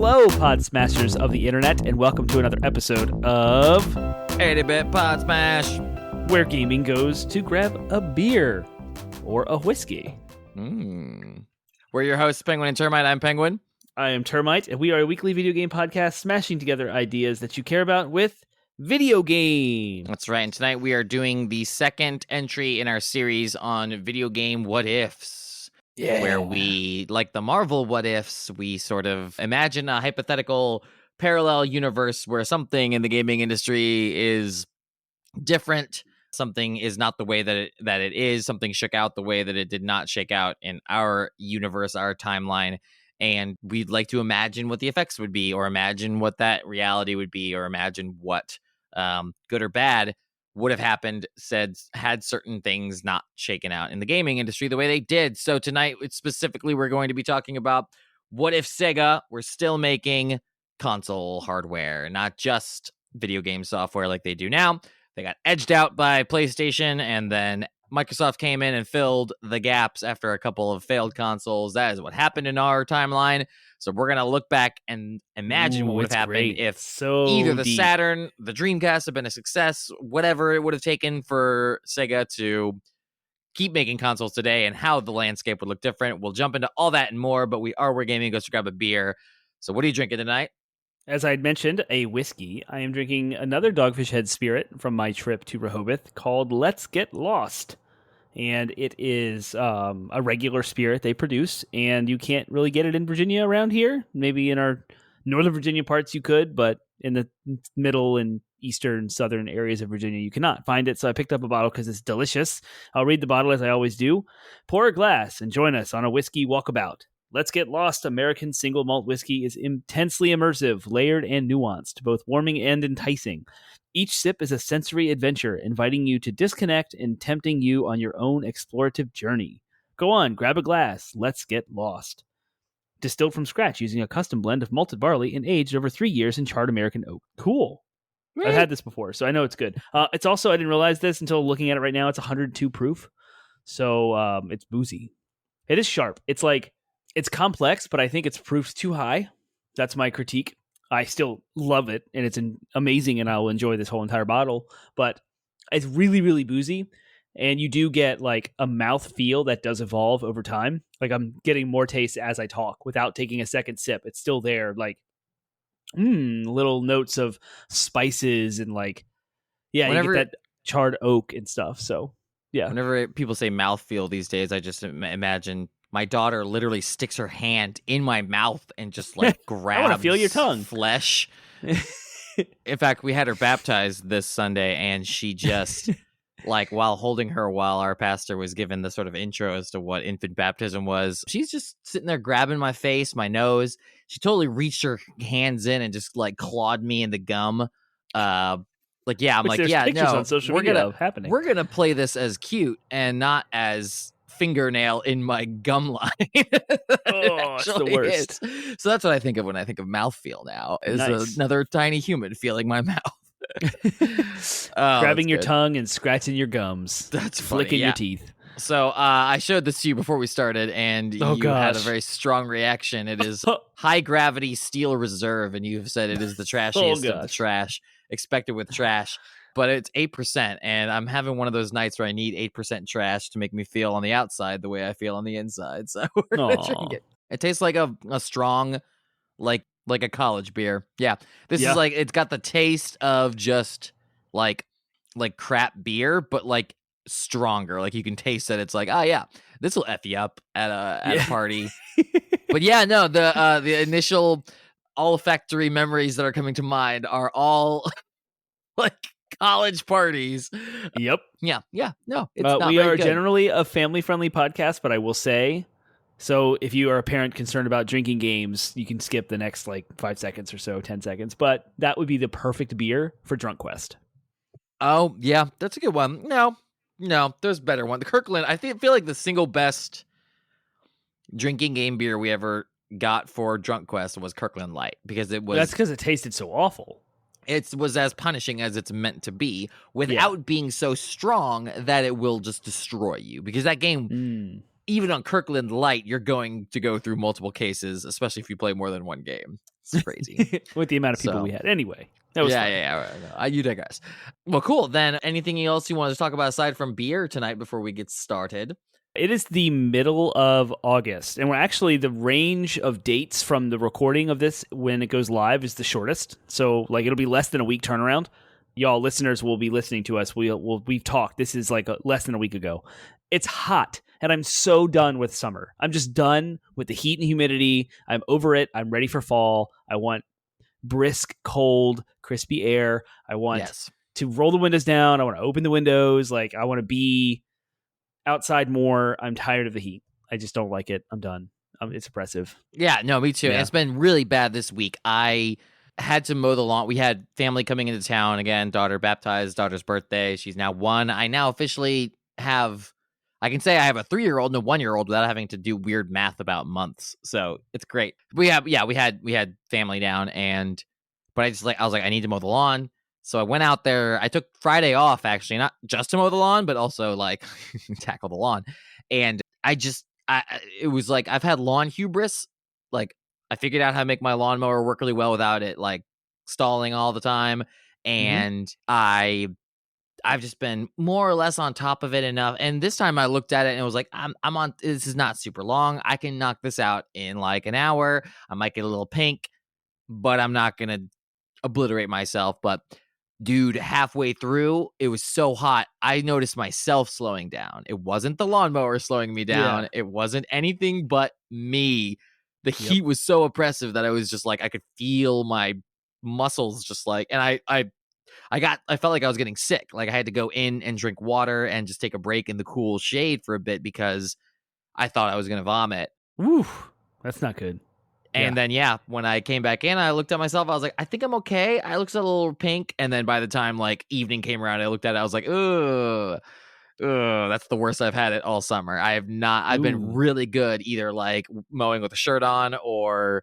Hello, Pod Smashers of the Internet, and welcome to another episode of 80-Bit Pod Smash, where gaming goes to grab a beer or a whiskey. We're your hosts, Penguin and Termite. I'm Penguin. I am Termite, and we are a weekly video game podcast smashing together ideas that you care about with video games. That's right, and tonight we are doing the second entry in our series on video game what-ifs. Yeah. Where we, like the Marvel what-ifs, we sort of imagine a hypothetical parallel universe where something in the gaming industry is different, something is not the way that it is, something shook out the way that it did not shake out in our universe, our timeline, and we'd like to imagine what the effects would be, or imagine what that reality would be, or imagine what good or bad would have happened had certain things not shaken out in the gaming industry the way they did. So tonight, specifically, we're going to be talking about what if Sega were still making console hardware, not just video game software like they do now. They got edged out by PlayStation, and then Microsoft came in and filled the gaps after a couple of failed consoles. That is what happened in our timeline. So we're going to look back and imagine what would have happened if either the Saturn, the Dreamcast had been a success, whatever it would have taken for Sega to keep making consoles today, and how the landscape would look different. We'll jump into all that and more, but we are where gaming goes to grab a beer. So what are you drinking tonight? As I had mentioned, a whiskey. I am drinking another Dogfish Head Spirit from my trip to Rehoboth called Let's Get Lost. And it is a regular spirit they produce, and you can't really get it in Virginia around here. Maybe in our northern Virginia parts you could, but in the middle and eastern, southern areas of Virginia you cannot find it. So I picked up a bottle because it's delicious. I'll read the bottle as I always do. Pour a glass and join us on a whiskey walkabout. Let's Get Lost American Single Malt Whiskey is intensely immersive, layered, and nuanced, both warming and enticing. Each sip is a sensory adventure, inviting you to disconnect and tempting you on your own explorative journey. Go on, grab a glass. Let's get lost. Distilled from scratch using a custom blend of malted barley and aged over 3 years in charred American oak. Cool. I've had this before, so I know it's good. It's also, I didn't realize this until looking at it right now, it's 102 proof. So it's boozy. It is sharp. It's complex, but I think it's proof's too high. That's my critique. I still love it, and it's amazing, and I'll enjoy this whole entire bottle. But it's really, really boozy, and you do get like a mouth feel that does evolve over time. Like I'm getting more taste as I talk without taking a second sip. It's still there, like little notes of spices and you get that charred oak and stuff. So yeah. Whenever people say mouthfeel these days, I just imagine my daughter literally sticks her hand in my mouth and just grabs I want to feel your tongue. Flesh. In fact, we had her baptized this Sunday, and she just while holding her while our pastor was given the sort of intro as to what infant baptism was, she's just sitting there grabbing my face, my nose. She totally reached her hands in and just clawed me in the gum. I'm Which like, there's yeah, pictures no, on social media happening. We're gonna play this as cute and not as fingernail in my gum line. It's the worst. So that's what I think of when I think of mouthfeel now, is Nice. another tiny human feeling my mouth. Grabbing your tongue and scratching your gums. That's funny, flicking yeah. your teeth. So I showed this to you before we started, and you had a very strong reaction. It is high gravity steel reserve, and you've said it is the trashiest of the trash, expected with trash. But it's 8%, and I'm having one of those nights where I need 8% trash to make me feel on the outside the way I feel on the inside. So we're gonna drink it. It tastes like a strong, like a college beer. Yeah, this is it's got the taste of just like crap beer, but stronger. You can taste that it's this will F you up at a party. But yeah, no, the initial olfactory memories that are coming to mind are all college parties. Yep. Yeah. No, it's not we are good. generally a family-friendly podcast, but I will say, so if you are a parent concerned about drinking games, you can skip the next 5 seconds or so, 10 seconds. But that would be the perfect beer for Drunk Quest. Oh, yeah, that's a good one. No, there's a better one. The Kirkland, I feel like the single best drinking game beer we ever got for Drunk Quest was Kirkland Light, because it was... That's because it tasted so awful. It was as punishing as it's meant to be, without being so strong that it will just destroy you. Because that game even on Kirkland Light, you're going to go through multiple cases, especially if you play more than one game. It's crazy. With the amount of people So we had. Anyway, that was fun. yeah. You digress. Well, cool. Then anything else you wanted to talk about aside from beer tonight before we get started? It is the middle of August, and we're actually the range of dates from the recording of this when it goes live is the shortest. So, like, it'll be less than a week turnaround. Y'all listeners will be listening to us. We've talked. This is like less than a week ago. It's hot, and I'm so done with summer. I'm just done with the heat and humidity. I'm over it. I'm ready for fall. I want brisk, cold, crispy air. I want to roll the windows down. I want to open the windows. Like, I want to be outside more. I'm tired of the heat. I just don't like it. I'm done. It's oppressive. Yeah, no, me too. Yeah. It's been really bad this week. I had to mow the lawn. We had family coming into town again. Daughter baptized, daughter's birthday. She's now 1. I now officially have, I can say I have a 3-year-old and a 1-year-old without having to do weird math about months. So it's great. We had family down, but I was like, I need to mow the lawn. So I went out there. I took Friday off, actually, not just to mow the lawn, but also like tackle the lawn. And it was like, I've had lawn hubris. Like, I figured out how to make my lawnmower work really well without it like stalling all the time. And I've just been more or less on top of it enough. And this time I looked at it and it was like, I'm on, this is not super long. I can knock this out in like an hour. I might get a little pink, but I'm not going to obliterate myself. But dude, halfway through, it was so hot. I noticed myself slowing down. It wasn't the lawnmower slowing me down. Yeah. It wasn't anything but me. The heat was so oppressive that I was just like, I could feel my muscles just like, and I felt like I was getting sick. Like I had to go in and drink water and just take a break in the cool shade for a bit because I thought I was going to vomit. Woo, that's not good. And then, when I came back in, I looked at myself. I was like, I think I'm okay. I looked a little pink. And then by the time like evening came around, I looked at it. I was like, ugh, that's the worst I've had it all summer. I've been really good either like mowing with a shirt on or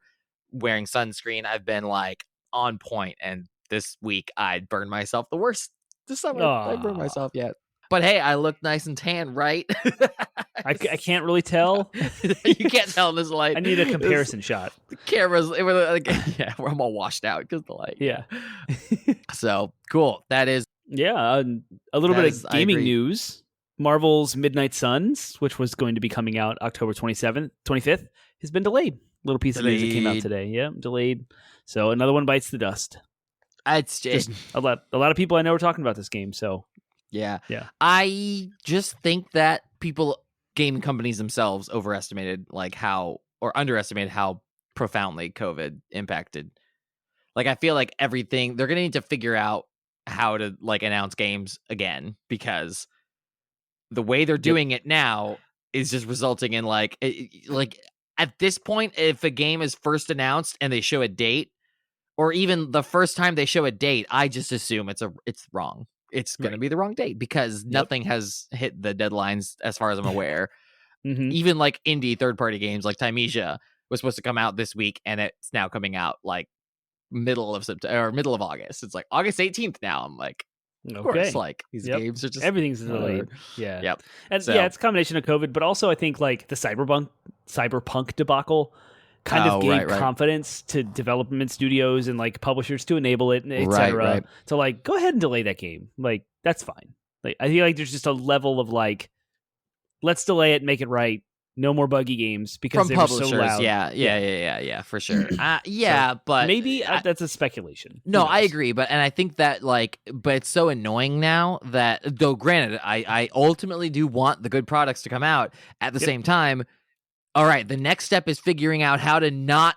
wearing sunscreen. I've been like on point. And this week I burned myself the worst this summer. I burned myself yet. But hey, I look nice and tan, right? I can't really tell. You can't tell in this light. I need a comparison shot. The cameras, we're all washed out because the light. Yeah. So cool. That is. Yeah, a little bit of gaming news. Marvel's Midnight Suns, which was going to be coming out October 25th, has been delayed. Little piece of news that came out today. Yeah, delayed. So another one bites the dust. It's just a lot of people I know are talking about this game. So. Yeah. I just think that game companies themselves underestimated how profoundly COVID impacted. Like, I feel like everything, they're going to need to figure out how to like announce games again because the way they're doing it now is just resulting in like at this point, if a game is first announced and they show a date, or even the first time they show a date, I just assume it's wrong. It's going to be the wrong date because nothing has hit the deadlines as far as I'm aware. Even like indie third-party games like Demise was supposed to come out this week and it's now coming out like middle of September or middle of August. It's like August 18th now. I'm like, of course, like these games are just everything's delayed. Yeah. Yep. And it's a combination of COVID, but also I think like the cyberpunk debacle kind of gave confidence to development studios and like publishers to enable it, etc. So like, go ahead and delay that game. Like, that's fine. Like, I feel like there's just a level of like, let's delay it, make it right. No more buggy games because they were so loud. Yeah, for sure. But maybe that's a speculation. No, I agree, but I think that but it's so annoying now that though, granted, I ultimately do want the good products to come out at the same time. All right, the next step is figuring out how to not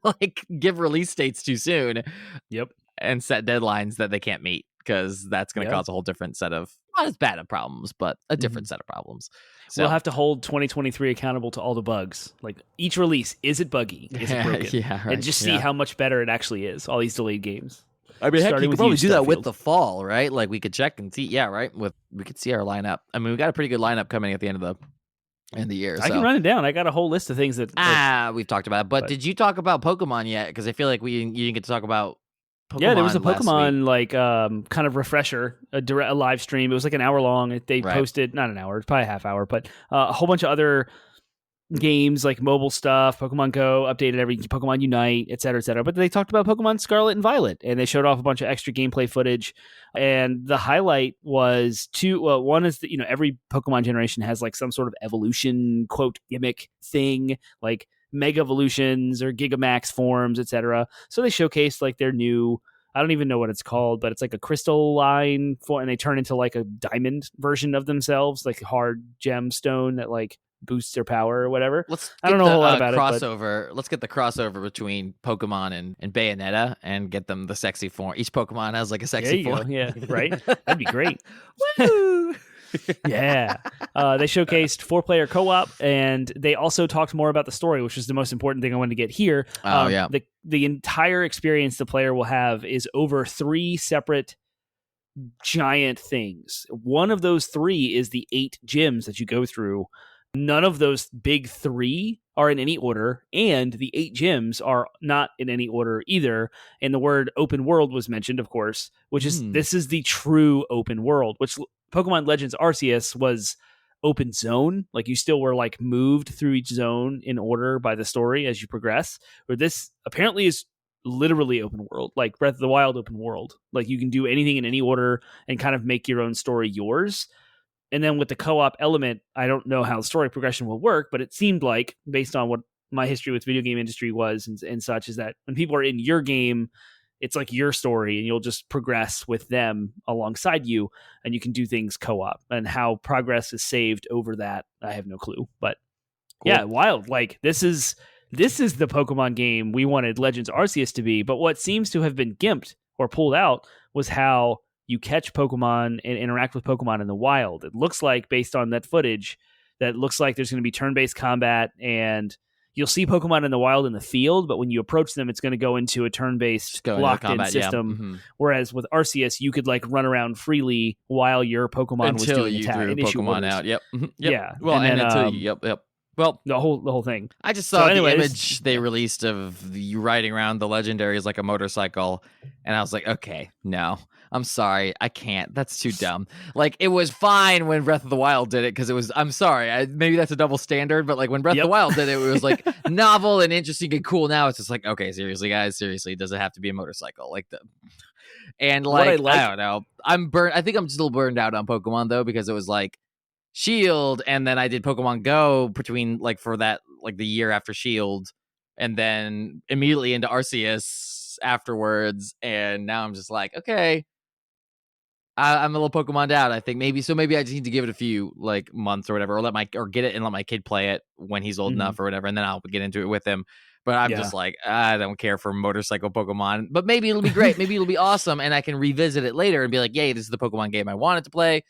like give release dates too soon. Yep. And set deadlines that they can't meet because that's going to cause a whole different set of, not as bad of problems, but a different set of problems. So we'll have to hold 2023 accountable to all the bugs. Like each release, is it buggy? Is it broken? And just see how much better it actually is. All these delayed games. I mean, heck, you could probably do that with the fall, right? Like we could check and see. Yeah, right. We could see our lineup. I mean, we got a pretty good lineup coming at the end of the year. I can run it down. I got a whole list of things that we've talked about. But did you talk about Pokemon yet? Because I feel like you didn't get to talk about Yeah, there was a Pokemon last week. Pokemon kind of refresher, a live stream. It was like an hour long. They Right. posted not an hour, it's probably a half hour, but a whole bunch of other games like mobile stuff, Pokemon Go, updated every Pokemon Unite, et cetera, et cetera. But they talked about Pokemon Scarlet and Violet, and they showed off a bunch of extra gameplay footage. And the highlight was two. Well, one is that every Pokemon generation has like some sort of evolution quote gimmick thing, like Mega Evolutions or Gigamax forms, et cetera. So they showcased like their new. I don't even know what it's called, but it's like a crystalline form, and they turn into like a diamond version of themselves, like hard gemstone that like boosts their power or whatever. I don't know a whole lot about crossover. Let's get the crossover between Pokemon and Bayonetta and get them the sexy form. Each Pokemon has like a sexy form. Go. Yeah, right? That'd be great. Woo! Yeah. They showcased 4-player co-op, and they also talked more about the story, which is the most important thing I wanted to get here. Yeah. The entire experience the player will have is over 3 separate giant things. One of those 3 is the 8 gyms that you go through. None of those big 3 are in any order, and the 8 gyms are not in any order either. And the word open world was mentioned, of course, which is this is the true open world, which Pokemon Legends Arceus was open zone. Like you still were like moved through each zone in order by the story as you progress. Where this apparently is literally open world, like Breath of the Wild open world. Like you can do anything in any order and kind of make your own story yours. And then with the co-op element, I don't know how the story progression will work, but it seemed like, based on what my history with video game industry was and such, is that when people are in your game, it's like your story and you'll just progress with them alongside you, and you can do things co-op. And how progress is saved over that, I have no clue. But cool. Yeah, wild. Like this is the Pokemon game we wanted Legends Arceus to be, but what seems to have been gimped or pulled out was how you catch Pokemon and interact with Pokemon in the wild. It looks like, based on that footage, that looks like there's going to be turn-based combat, and you'll see Pokemon in the wild in the field, but when you approach them, it's going to go into a turn-based locked-in system. Yeah. Mm-hmm. Whereas with Arceus, you could like run around freely while your Pokemon was doing attack. Until you threw Pokemon out. Yep. Yeah. Well, and until you, yep. Well, the whole thing. I just saw the image they released of you riding around the legendaries like a motorcycle, and I was like, okay, no, I'm sorry, I can't. That's too dumb. Like, it was fine when Breath of the Wild did it, because it was, I'm sorry, maybe that's a double standard, but like when Breath of the Wild did it, it was like novel and interesting and cool. Now it's just like, okay, seriously, guys, does it have to be a motorcycle? Like and like, I don't know. I'm burnt. I think I'm still burned out on Pokemon though, because it was like Shield, and then I did Pokemon Go between like for that like the year after Shield, and then immediately into Arceus afterwards, and now I'm just like, okay, I'm a little Pokemoned out. I think maybe I just need to give it a few like months or whatever, or get it and let my kid play it when he's old enough or whatever, and then I'll get into it with him. But I'm just like, I don't care for motorcycle Pokemon, but maybe it'll be great, maybe it'll be awesome, and I can revisit it later and be like, yay, this is the Pokemon game I wanted to play.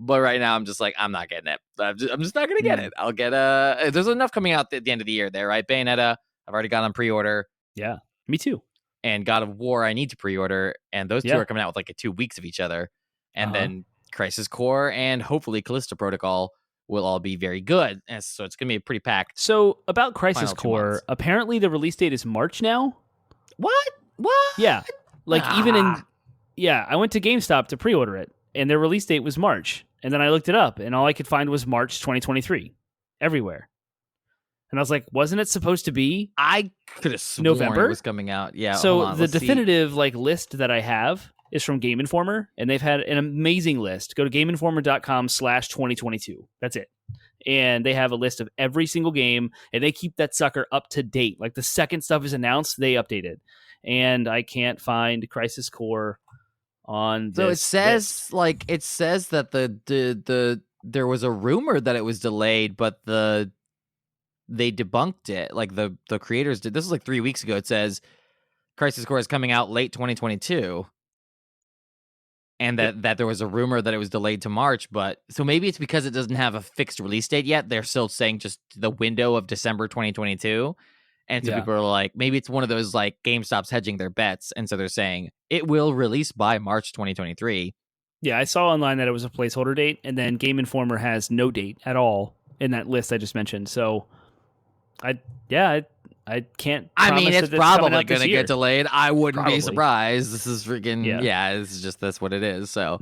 But right now, I'm just like, I'm not getting it. I'm just not going to get it. I'll get there's enough coming out at the end of the year there, right? Bayonetta, I've already got on pre-order. Yeah, me too. And God of War, I need to pre-order. And those two are coming out with like 2 weeks of each other. And then Crisis Core and hopefully Callisto Protocol will all be very good. And so it's going to be pretty packed. So about Crisis Core, apparently the release date is March now. What? Yeah. Like even in... Yeah, I went to GameStop to pre-order it, and their release date was March. And then I looked it up, and all I could find was March 2023 everywhere. And I was like, wasn't it supposed to be? I could have sworn November? It was coming out. Yeah. So the definitive like list that I have is from Game Informer, and they've had an amazing list. Go to GameInformer.com/2022. That's it. And they have a list of every single game, and they keep that sucker up to date. Like the second stuff is announced, they update it. And I can't find Crisis Core on this. So it says that the there was a rumor that it was delayed, but they debunked it. Like the creators did. This was like 3 weeks ago. It says Crisis Core is coming out late 2022, and that there was a rumor that it was delayed to March. But so maybe it's because it doesn't have a fixed release date yet. They're still saying just the window of December 2022. And so people are like, maybe it's one of those like GameStop's hedging their bets. And so they're saying it will release by March 2023. Yeah, I saw online that it was a placeholder date, and then Game Informer has no date at all in that list I just mentioned. So I I can't I mean, promise it's that this is coming probably out this going to year. get delayed. I wouldn't be Probably. surprised. This is freaking, Yeah. this is just, that's what it is. So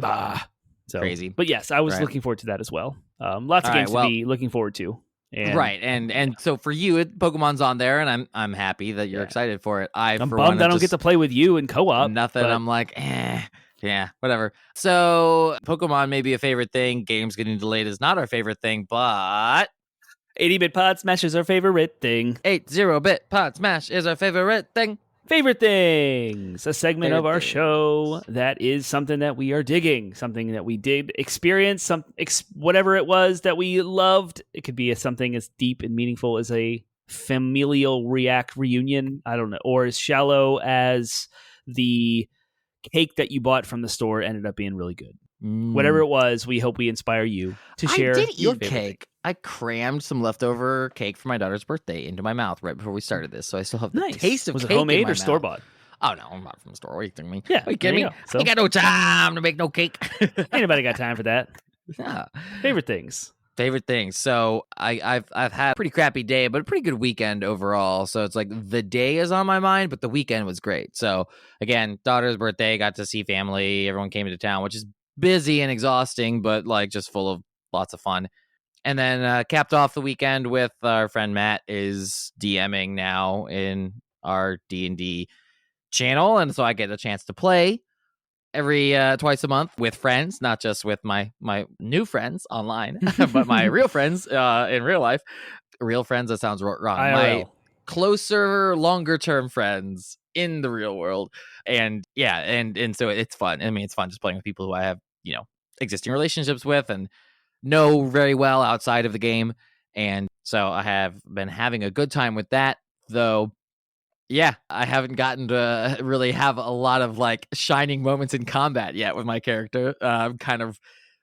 So crazy. But yes, I was Right. looking forward to that as well. Lots of All games right, to be looking forward to. And, right, and so for you, Pokemon's on there, and I'm happy that you're excited for it. I'm bummed I don't get to play with you in co-op. Nothing. But I'm like, yeah, whatever. So Pokemon may be a favorite thing. Games getting delayed is not our favorite thing, but 80-bit Pod Smash is our favorite thing. 80-bit Pod Smash is our favorite thing. Favorite things, a segment Favorite of our things. show that is something that we are digging, something that we did experience, whatever it was that we loved. It could be something as deep and meaningful as a familial reunion, I don't know, or as shallow as the cake that you bought from the store ended up being really good. Whatever it was, we hope we inspire you to share. I did your eat cake. I crammed some leftover cake for my daughter's birthday into my mouth right before we started this, so I still have the taste of was cake. it homemade in my or store bought? Oh no, I'm not from the store. What are you kidding me? Yeah, are you kidding me? So, I got no time to make no cake. Ain't nobody got time for that. Yeah. Favorite things. So I've had a pretty crappy day, but a pretty good weekend overall. So it's like the day is on my mind, but the weekend was great. So again, daughter's birthday, got to see family. Everyone came into town, which is busy and exhausting, but like just full of lots of fun. And then capped off the weekend with our friend Matt is DMing now in our D&D channel, and so I get a chance to play every twice a month with friends, not just with my new friends online, but my real friends in real life. Real friends, that sounds wrong. IRL. My closer, longer term friends in the real world. And yeah, and so it's fun. I mean, it's fun just playing with people who I have, existing relationships with and know very well outside of the game. And so I have been having a good time with that, though. Yeah, I haven't gotten to really have a lot of like shining moments in combat yet with my character.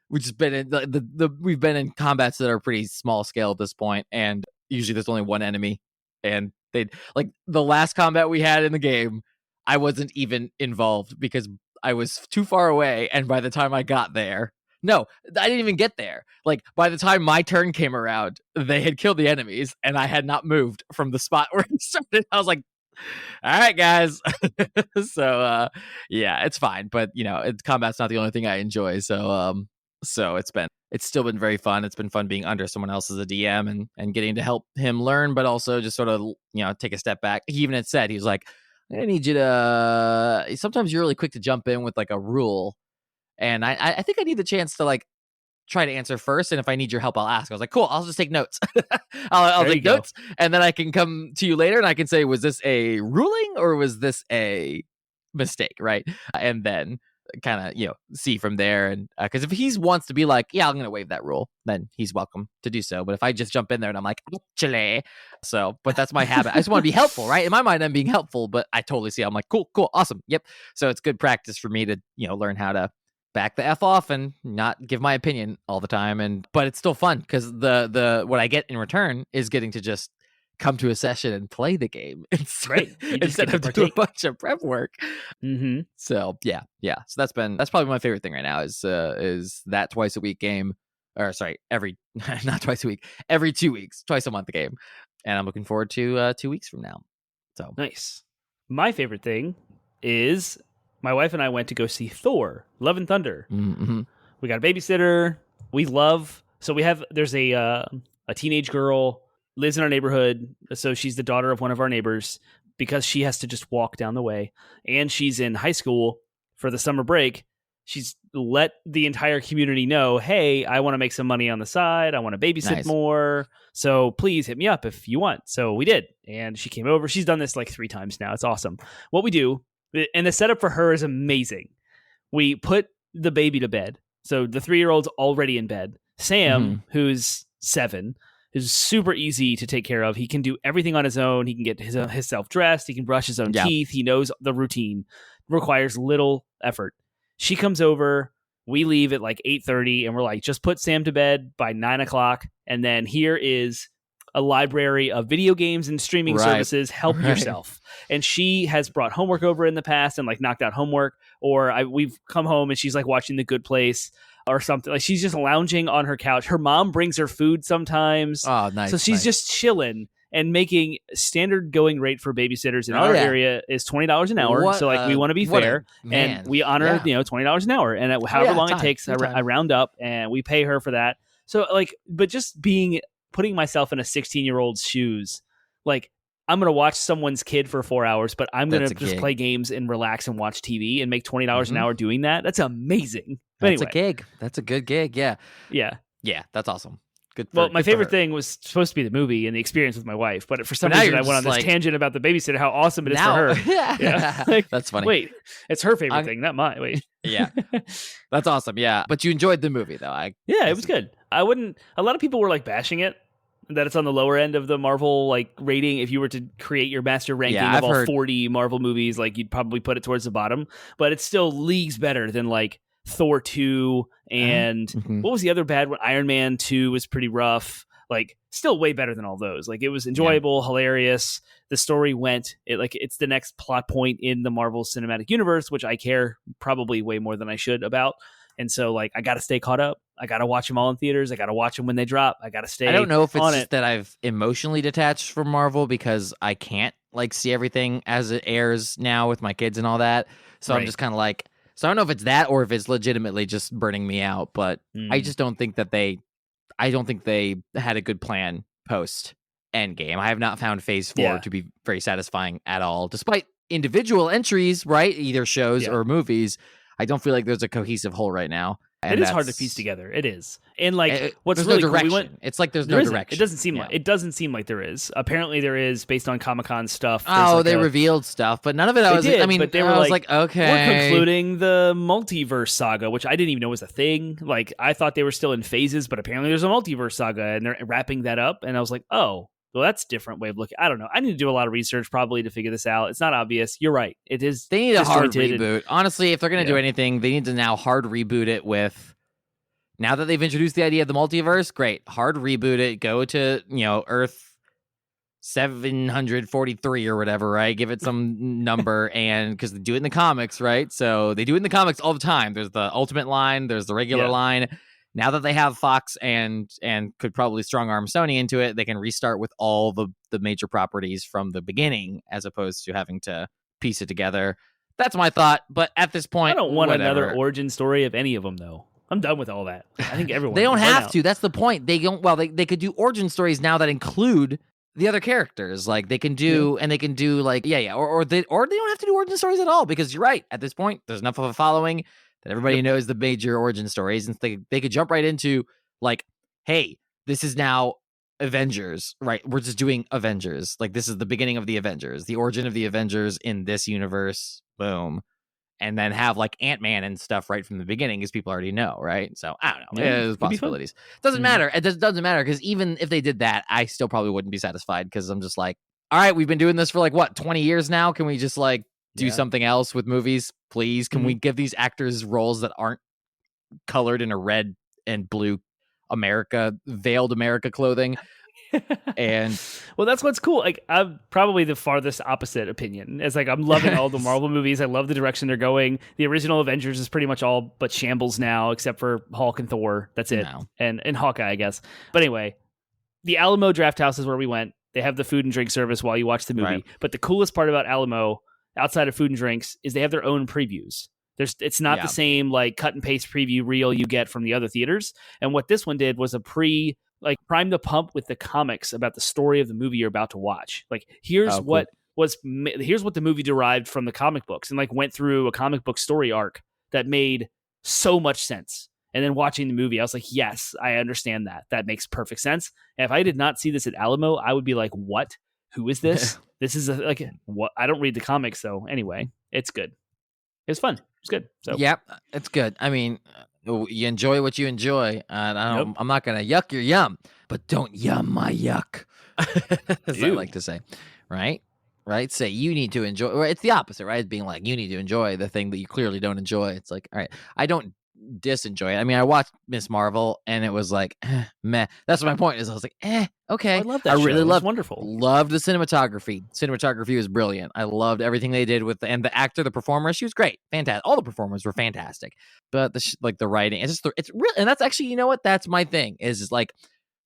We've just been in we've been in combats that are pretty small scale at this point, and usually there's only one enemy. And they like the last combat we had in the game, I wasn't even involved because I was too far away, and by the time I got there, no, I didn't even get there. Like by the time my turn came around, they had killed the enemies, and I had not moved from the spot where it started. I was like, all right, guys. So yeah, it's fine, but combat's not the only thing I enjoy. So it's still been very fun. It's been fun being under someone else as a DM and getting to help him learn, but also just sort of take a step back. He even had said, he was like, I need you to sometimes you're really quick to jump in with like a rule, and I think I need the chance to like try to answer first, and if I need your help, I'll ask. I was like, cool, I'll just take notes. I'll take notes, and then I can come to you later and I can say, was this a ruling or was this a mistake, right? And then kind of see from there. And because if he wants to be like, yeah, I'm gonna waive that rule, then he's welcome to do so. But if I just jump in there and I'm like, actually, but that's my habit. I just want to be helpful, right? In my mind, I'm being helpful, but I totally see. I'm like, cool, awesome, yep. So it's good practice for me to learn how to back the F off and not give my opinion all the time. But it's still fun because the what I get in return is getting to just come to a session and play the game. It's great. Instead of doing a bunch of prep work. Mm-hmm. So yeah. So that's probably my favorite thing right now is that twice a week game, or sorry, not twice a week, every 2 weeks, twice a month game, and I'm looking forward to 2 weeks from now. So nice. My favorite thing is my wife and I went to go see Thor: Love and Thunder. Mm-hmm. We got a babysitter. There's a teenage girl lives in our neighborhood, so she's the daughter of one of our neighbors because she has to just walk down the way, and she's in high school for the summer break. She's let the entire community know, hey, I want to make some money on the side. I want to babysit more. So please hit me up if you want. So we did, and she came over. She's done this like 3 times now. It's awesome. What we do, and the setup for her is amazing. We put the baby to bed. So the 3-year-old's already in bed. Sam, who's 7, is super easy to take care of. He can do everything on his own. He can get himself dressed. He can brush his own teeth. He knows the routine. Requires little effort. She comes over. We leave at like 8:30, and we're like, just put Sam to bed by 9 o'clock. And then here is a library of video games and streaming services. Help yourself. And she has brought homework over in the past and like knocked out homework. Or we've come home and she's like watching The Good Place or something. Like she's just lounging on her couch. Her mom brings her food sometimes. Oh, nice. So she's just chilling. and making standard going rate for babysitters in our area is $20 an hour. So like we want to be fair and we honor, $20 an hour, and however long it takes, I round up and we pay her for that. So like, but just putting myself in a 16-year-old's shoes, like I'm going to watch someone's kid for 4 hours, but I'm going to just play games and relax and watch TV and make $20 an hour doing that. That's amazing. But that's a gig. That's a good gig. Yeah. Yeah. Yeah. That's awesome. Good. Well, my favorite thing was supposed to be the movie and the experience with my wife, but for some reason I went on this tangent about the babysitter, how awesome it is for her. Yeah. Like, that's funny. Wait, it's her favorite thing, not mine. Wait. Yeah. That's awesome. Yeah. But you enjoyed the movie though. Yeah, it was good. A lot of people were like bashing it, that it's on the lower end of the Marvel like rating. If you were to create your master ranking of all 40 Marvel movies, like you'd probably put it towards the bottom, but it's still leagues better than like Thor 2 and what was the other bad one? Iron Man 2 was pretty rough. Like still way better than all those. Like it was enjoyable, hilarious. The story it's the next plot point in the Marvel Cinematic Universe, which I care probably way more than I should about. And so like I got to stay caught up. I got to watch them all in theaters. I got to watch them when they drop. I got to stay. I don't know if it's just that I've emotionally detached from Marvel because I can't like see everything as it airs now with my kids and all that. So I'm just kind of like, so I don't know if it's that or if it's legitimately just burning me out, but I just don't think that they had a good plan post Endgame. I have not found Phase 4 to be very satisfying at all, despite individual entries, right? Either shows or movies. I don't feel like there's a cohesive whole right now. It is hard to piece together. It is. And like what's really no direction. It's like there's no direction. It doesn't seem like there is. Apparently there is based on Comic-Con stuff. They revealed stuff, but none of it but they were like okay. We're concluding the multiverse saga, which I didn't even know was a thing. Like I thought they were still in phases, but apparently there's a multiverse saga and they're wrapping that up, and I was like, "Oh, well, that's a different way of looking." I don't know. I need to do a lot of research probably to figure this out. It's not obvious. You're right. It is. They need a hard reboot. Honestly, if they're going to do anything, they need to now hard reboot it with. Now that they've introduced the idea of the multiverse, great. Hard reboot it. Go to, Earth 743 or whatever, right? Give it some number, and because they do it in the comics, right? So they do it in the comics all the time. There's the Ultimate line. There's the regular line. Now that they have Fox and could probably strong arm Sony into it, they can restart with all the major properties from the beginning, as opposed to having to piece it together. That's my thought. But at this point, I don't want another origin story of any of them, though. I'm done with all that. I think everyone. They don't have to. That's the point. They don't. Well, they could do origin stories now that include the other characters. Like they can do, and they can do like or they don't have to do origin stories at all, because you're right. At this point, there's enough of a following that everybody knows the major origin stories, and they could jump right into like, hey, this is now Avengers, right? We're just doing Avengers. Like this is the beginning of the Avengers, the origin of the Avengers in this universe. Boom. And then have like Ant-Man and stuff right from the beginning, because people already know, right? So I don't know. There's possibilities. Doesn't matter. It doesn't matter, because even if they did that, I still probably wouldn't be satisfied, because I'm just like, all right, we've been doing this for like 20 years now. Can we just like do something else with movies, please? Can we give these actors roles that aren't colored in a red and blue veiled America clothing? And well, that's what's cool. Like I'm probably the farthest opposite opinion. It's like I'm loving all the Marvel movies. I love the direction they're going. The original Avengers is pretty much all but shambles now, except for Hulk and Thor. That's it. No. And Hawkeye, I guess. But anyway, the Alamo Draft House is where we went. They have the food and drink service while you watch the movie. Right. But the coolest part about Alamo, outside of food and drinks, is they have their own previews. It's not the same like cut and paste preview reel you get from the other theaters. And what this one did was a prime the pump with the comics about the story of the movie you're about to watch. Like here's what the movie derived from the comic books, and like went through a comic book story arc that made so much sense. And then watching the movie, I was like, yes, I understand that. That makes perfect sense. And if I did not see this at Alamo, I would be like, what? Who is this? This is what? I don't read the comics, so anyway, it's good. It's fun. It's good. So yep, it's good. I mean, you enjoy what you enjoy. I'm not going to yuck your yum, but don't yum my yuck. As I like to say, right? Say you need to enjoy. Or it's the opposite, right? It's being like, you need to enjoy the thing that you clearly don't enjoy. It's like, all right, I don't disenjoy it. I mean, I watched Miss Marvel and it was like, meh. That's my point. Is I was like, okay. I love that. I really loved. Wonderful. Loved the cinematography. Cinematography was brilliant. I loved everything they did with and the actor, the performer. She was great, fantastic. All the performers were fantastic. But the writing, it's real. And that's actually, you know what? That's my thing. Is like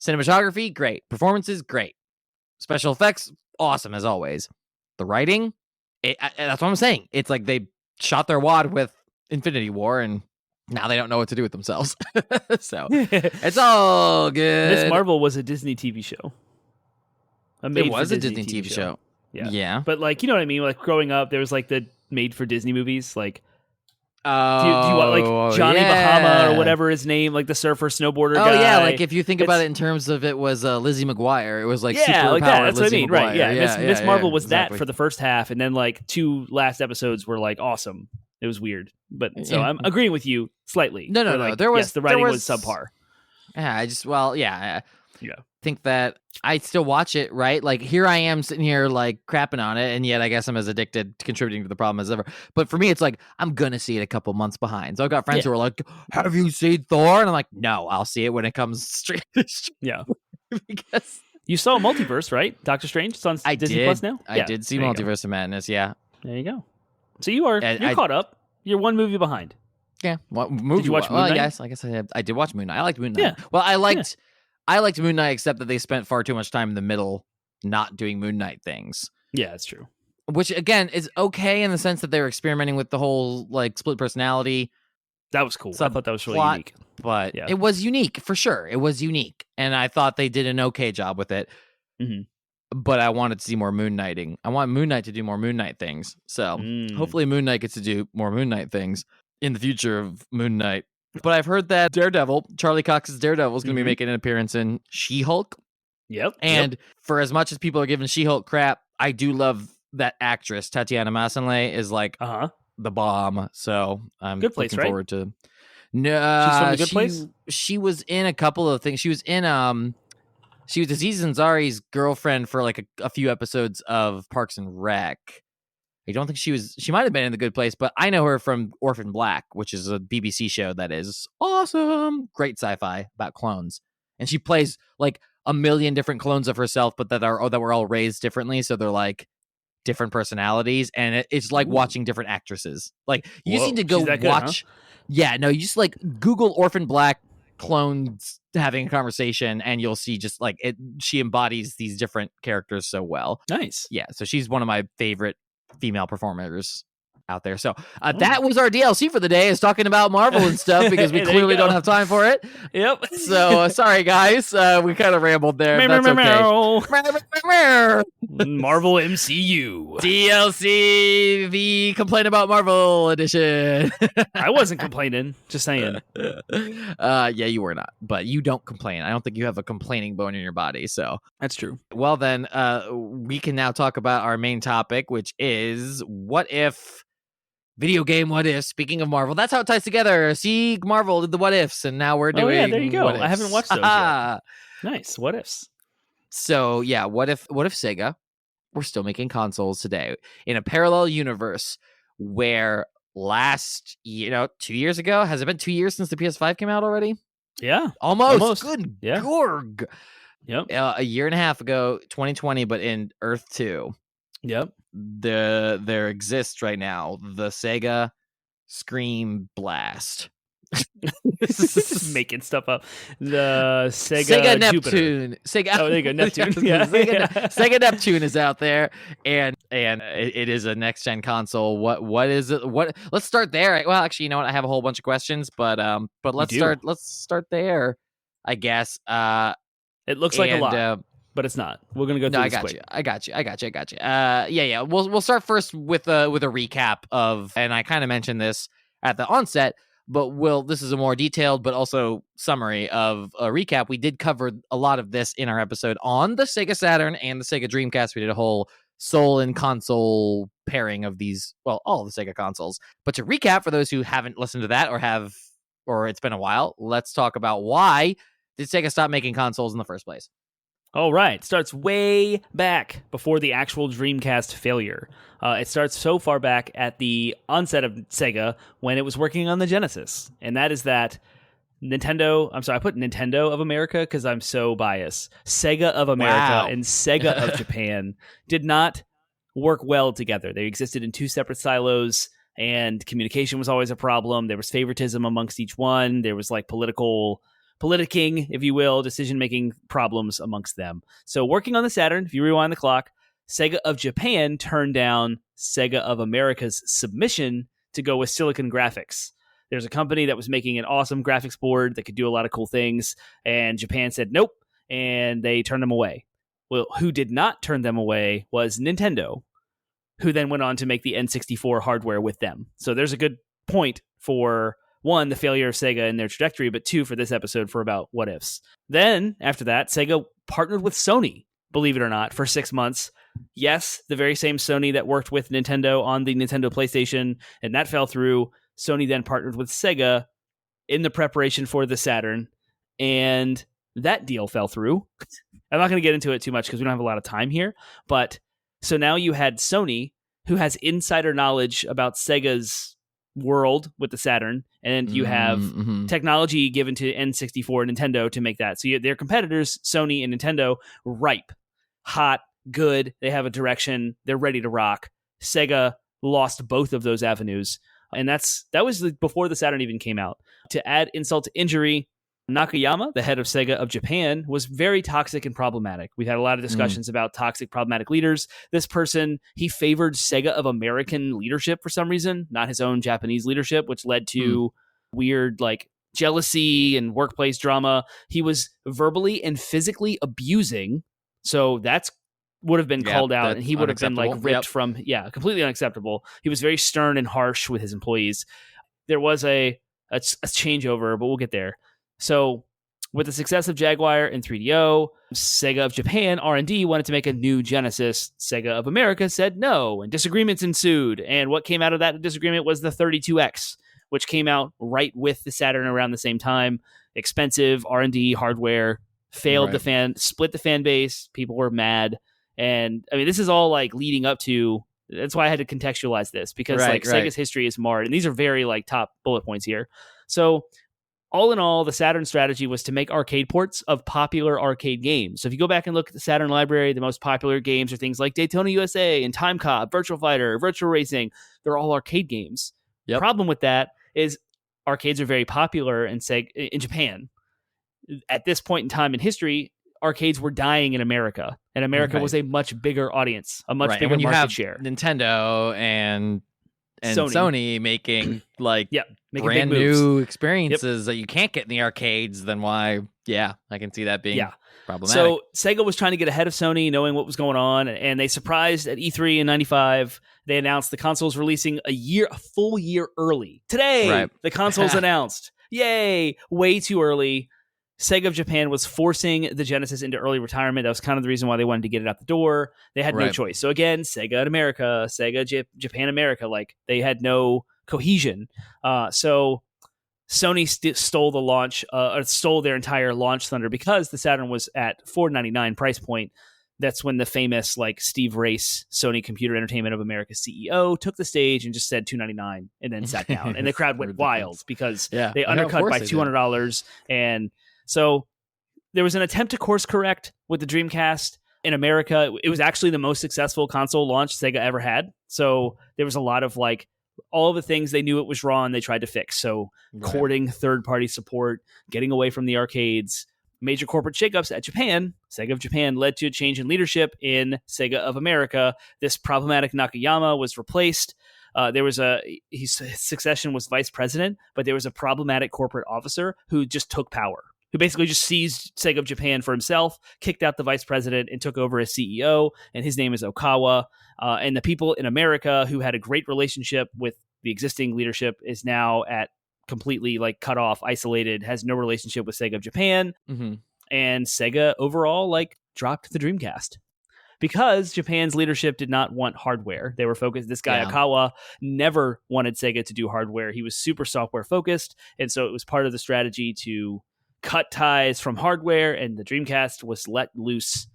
cinematography, great. Performances, great. Special effects, awesome as always. The writing, that's what I'm saying. It's like they shot their wad with Infinity War, and now they don't know what to do with themselves. So it's all good. Miss Marvel was a Disney TV show. It was a Disney TV show. Yeah. But like, you know what I mean? Like growing up, there was like the made for Disney movies. Like, do you want like Johnny Bahama or whatever his name, like the surfer snowboarder guy? Oh yeah, like if you think about it in terms of it was Lizzie McGuire, it was like super like that. That's Lizzie what I mean, McGuire. right? Yeah, Miss Marvel was exactly. that for the first half, and then like 2 last episodes were like awesome. It was weird, but so I'm agreeing with you slightly. No. Like, There was the writing was subpar. Yeah, I think that I still watch it, right? Like here I am sitting here like crapping on it, and yet I guess I'm as addicted to contributing to the problem as ever. But for me, it's like I'm gonna see it a couple months behind. So I've got friends who are like, "Have you seen Thor?" And I'm like, "No, I'll see it when it comes straight." Yeah, because you saw Multiverse, right? Doctor Strange. It's on Disney Plus now. I did see Multiverse of Madness. Yeah, there you go. So you're caught up. You're 1 movie behind. Yeah. What movie? Did you watch Moon Knight? Yes, I guess I did watch Moon Knight. I liked Moon Knight. Yeah. Well, I liked Moon Knight, except that they spent far too much time in the middle not doing Moon Knight things. Yeah, that's true. Which, again, is okay in the sense that they were experimenting with the whole, like, split personality. That was cool. I thought that was really unique. But it was unique, for sure. It was unique. And I thought they did an okay job with it. Mm-hmm. But I wanted to see more Moon Knighting. I want Moon Knight to do more Moon Knight things. So hopefully Moon Knight gets to do more Moon Knight things in the future of Moon Knight. But I've heard that Daredevil, Charlie Cox's Daredevil, is going to be making an appearance in She-Hulk. Yep. And for as much as people are giving She-Hulk crap, I do love that actress. Tatiana Maslany is like the bomb. So I'm Good Place, looking forward to. No, she's from The Good Place. She was in a couple of things. She was in she was Aziz Ansari's girlfriend for like a few episodes of Parks and Rec. I don't think she might have been in The Good Place, but I know her from Orphan Black, which is a BBC show that is awesome. Great sci-fi about clones. And she plays like a million different clones of herself, but that were all raised differently. So they're like different personalities. And it's like watching different actresses. Like you just need to go watch. Huh? Yeah, no, you just like Google Orphan Black clones having a conversation and you'll see just like it. She embodies these different characters so well. Nice. Yeah. So she's one of my favorite female performers out there. So that was our DLC for the day, is talking about Marvel and stuff because we clearly don't have time for it. Yep. So sorry guys, we kind of rambled there. That's okay. Marvel MCU DLC, the complain about Marvel edition. I wasn't complaining, just saying. Yeah, you were not, but you don't complain. I don't think you have a complaining bone in your body. So that's true. Well then, we can now talk about our main topic, which is what if. Video game what ifs. Speaking of Marvel, that's how it ties together. See, Marvel did the what ifs, and now we're doing. Oh yeah, there you go. I haven't watched those yet. Nice. What ifs. So yeah, what if Sega were still making consoles today in a parallel universe where 2 years ago, has it been 2 years since the PS5 came out already? Yeah, almost. Good gorg. Yep. A year and a half ago, 2020, but in Earth 2. Yep. There exists right now the Sega Scream Blast. Making stuff up. The Sega Neptune. Oh, there you go, Neptune. Sega Neptune is out there, and it is a next gen console. What is it? Let's start there. Well, actually, you know what? I have a whole bunch of questions, but let's start there. I guess. It looks like a lot. But it's not. We're gonna go through this quick. I got you. Yeah. We'll start first with a recap of, and I kind of mentioned this at the onset, but this is a more detailed but also summary of a recap. We did cover a lot of this in our episode on the Sega Saturn and the Sega Dreamcast. We did a whole soul and console pairing of these, well, all of the Sega consoles. But to recap for those who haven't listened to that or it's been a while, let's talk about why did Sega stop making consoles in the first place? All right. It starts way back before the actual Dreamcast failure. It starts so far back at the onset of Sega when it was working on the Genesis. And that is that Nintendo, I'm sorry, I put Nintendo of America because I'm so biased. Sega of America and Sega of Japan did not work well together. They existed in 2 separate silos, and communication was always a problem. There was favoritism amongst each one. There was like political politicking, if you will, decision-making problems amongst them. So working on the Saturn, if you rewind the clock, Sega of Japan turned down Sega of America's submission to go with Silicon Graphics. There's a company that was making an awesome graphics board that could do a lot of cool things, and Japan said nope, and they turned them away. Well, who did not turn them away was Nintendo, who then went on to make the N64 hardware with them. So there's a good point for, one, the failure of Sega and their trajectory, but two, for this episode, for about what ifs. Then, after that, Sega partnered with Sony, believe it or not, for 6 months. Yes, the very same Sony that worked with Nintendo on the Nintendo PlayStation, and that fell through. Sony then partnered with Sega in the preparation for the Saturn, and that deal fell through. I'm not going to get into it too much because we don't have a lot of time here, but so now you had Sony, who has insider knowledge about Sega's world with the Saturn, and you have technology given to N64 and Nintendo to make that. So their competitors, Sony and Nintendo, ripe, hot, good. They have a direction. They're ready to rock. Sega lost both of those avenues. And that was before the Saturn even came out. To add insult to injury, Nakayama, the head of Sega of Japan, was very toxic and problematic. We've had a lot of discussions about toxic, problematic leaders. This person, he favored Sega of American leadership for some reason, not his own Japanese leadership, which led to weird jealousy and workplace drama. He was verbally and physically abusing. So that's would have been called out, and he would have been ripped from, completely unacceptable. He was very stern and harsh with his employees. There was a changeover, but we'll get there. So with the success of Jaguar and 3DO, Sega of Japan R&D wanted to make a new Genesis. Sega of America said no, and disagreements ensued. And what came out of that disagreement was the 32X, which came out right with the Saturn around the same time. Expensive R&D hardware, failed split the fan base. People were mad. And I mean, this is all leading up to, that's why I had to contextualize this, because Sega's history is marred. And these are very top bullet points here. So all in all, the Saturn strategy was to make arcade ports of popular arcade games. So if you go back and look at the Saturn library, the most popular games are things like Daytona USA and Time Cop, Virtual Fighter, Virtual Racing. They're all arcade games. Yep. The problem with that is arcades are very popular in Japan. At this point in time in history, arcades were dying in America, and America was a much bigger audience, a much bigger market share. Nintendo and Sony making making brand big new experiences that you can't get in the arcades, then why? Yeah, I can see that being problematic. So Sega was trying to get ahead of Sony, knowing what was going on, and they surprised at E3 in '95. They announced the console's releasing a full year early. Today, the console's announced. Yay! Way too early. Sega of Japan was forcing the Genesis into early retirement. That was kind of the reason why they wanted to get it out the door. They had no choice. So again, Sega in America, Sega Japan America, they had no cohesion. So Sony stole the launch, or stole their entire launch thunder, because the Saturn was at $499 price point. That's when the famous Steve Race, Sony Computer Entertainment of America CEO, took the stage and just said $299 and then sat down. And the crowd went wild because they undercut by $200. And so there was an attempt to course correct with the Dreamcast in America. It was actually the most successful console launch Sega ever had. So there was a lot of all of the things they knew it was wrong, they tried to fix. So courting third-party support, getting away from the arcades, major corporate shakeups at Japan. Sega of Japan led to a change in leadership in Sega of America. This problematic Nakayama was replaced. His succession was vice president, but there was a problematic corporate officer who just took power, who basically just seized Sega of Japan for himself, kicked out the vice president, and took over as CEO, and his name is Okawa. And the people in America who had a great relationship with the existing leadership is now at completely cut off, isolated, has no relationship with Sega of Japan. And Sega overall dropped the Dreamcast. Because Japan's leadership did not want hardware. They were focused. This guy, Okawa, never wanted Sega to do hardware. He was super software focused. And so it was part of the strategy to cut ties from hardware, and the Dreamcast was let loose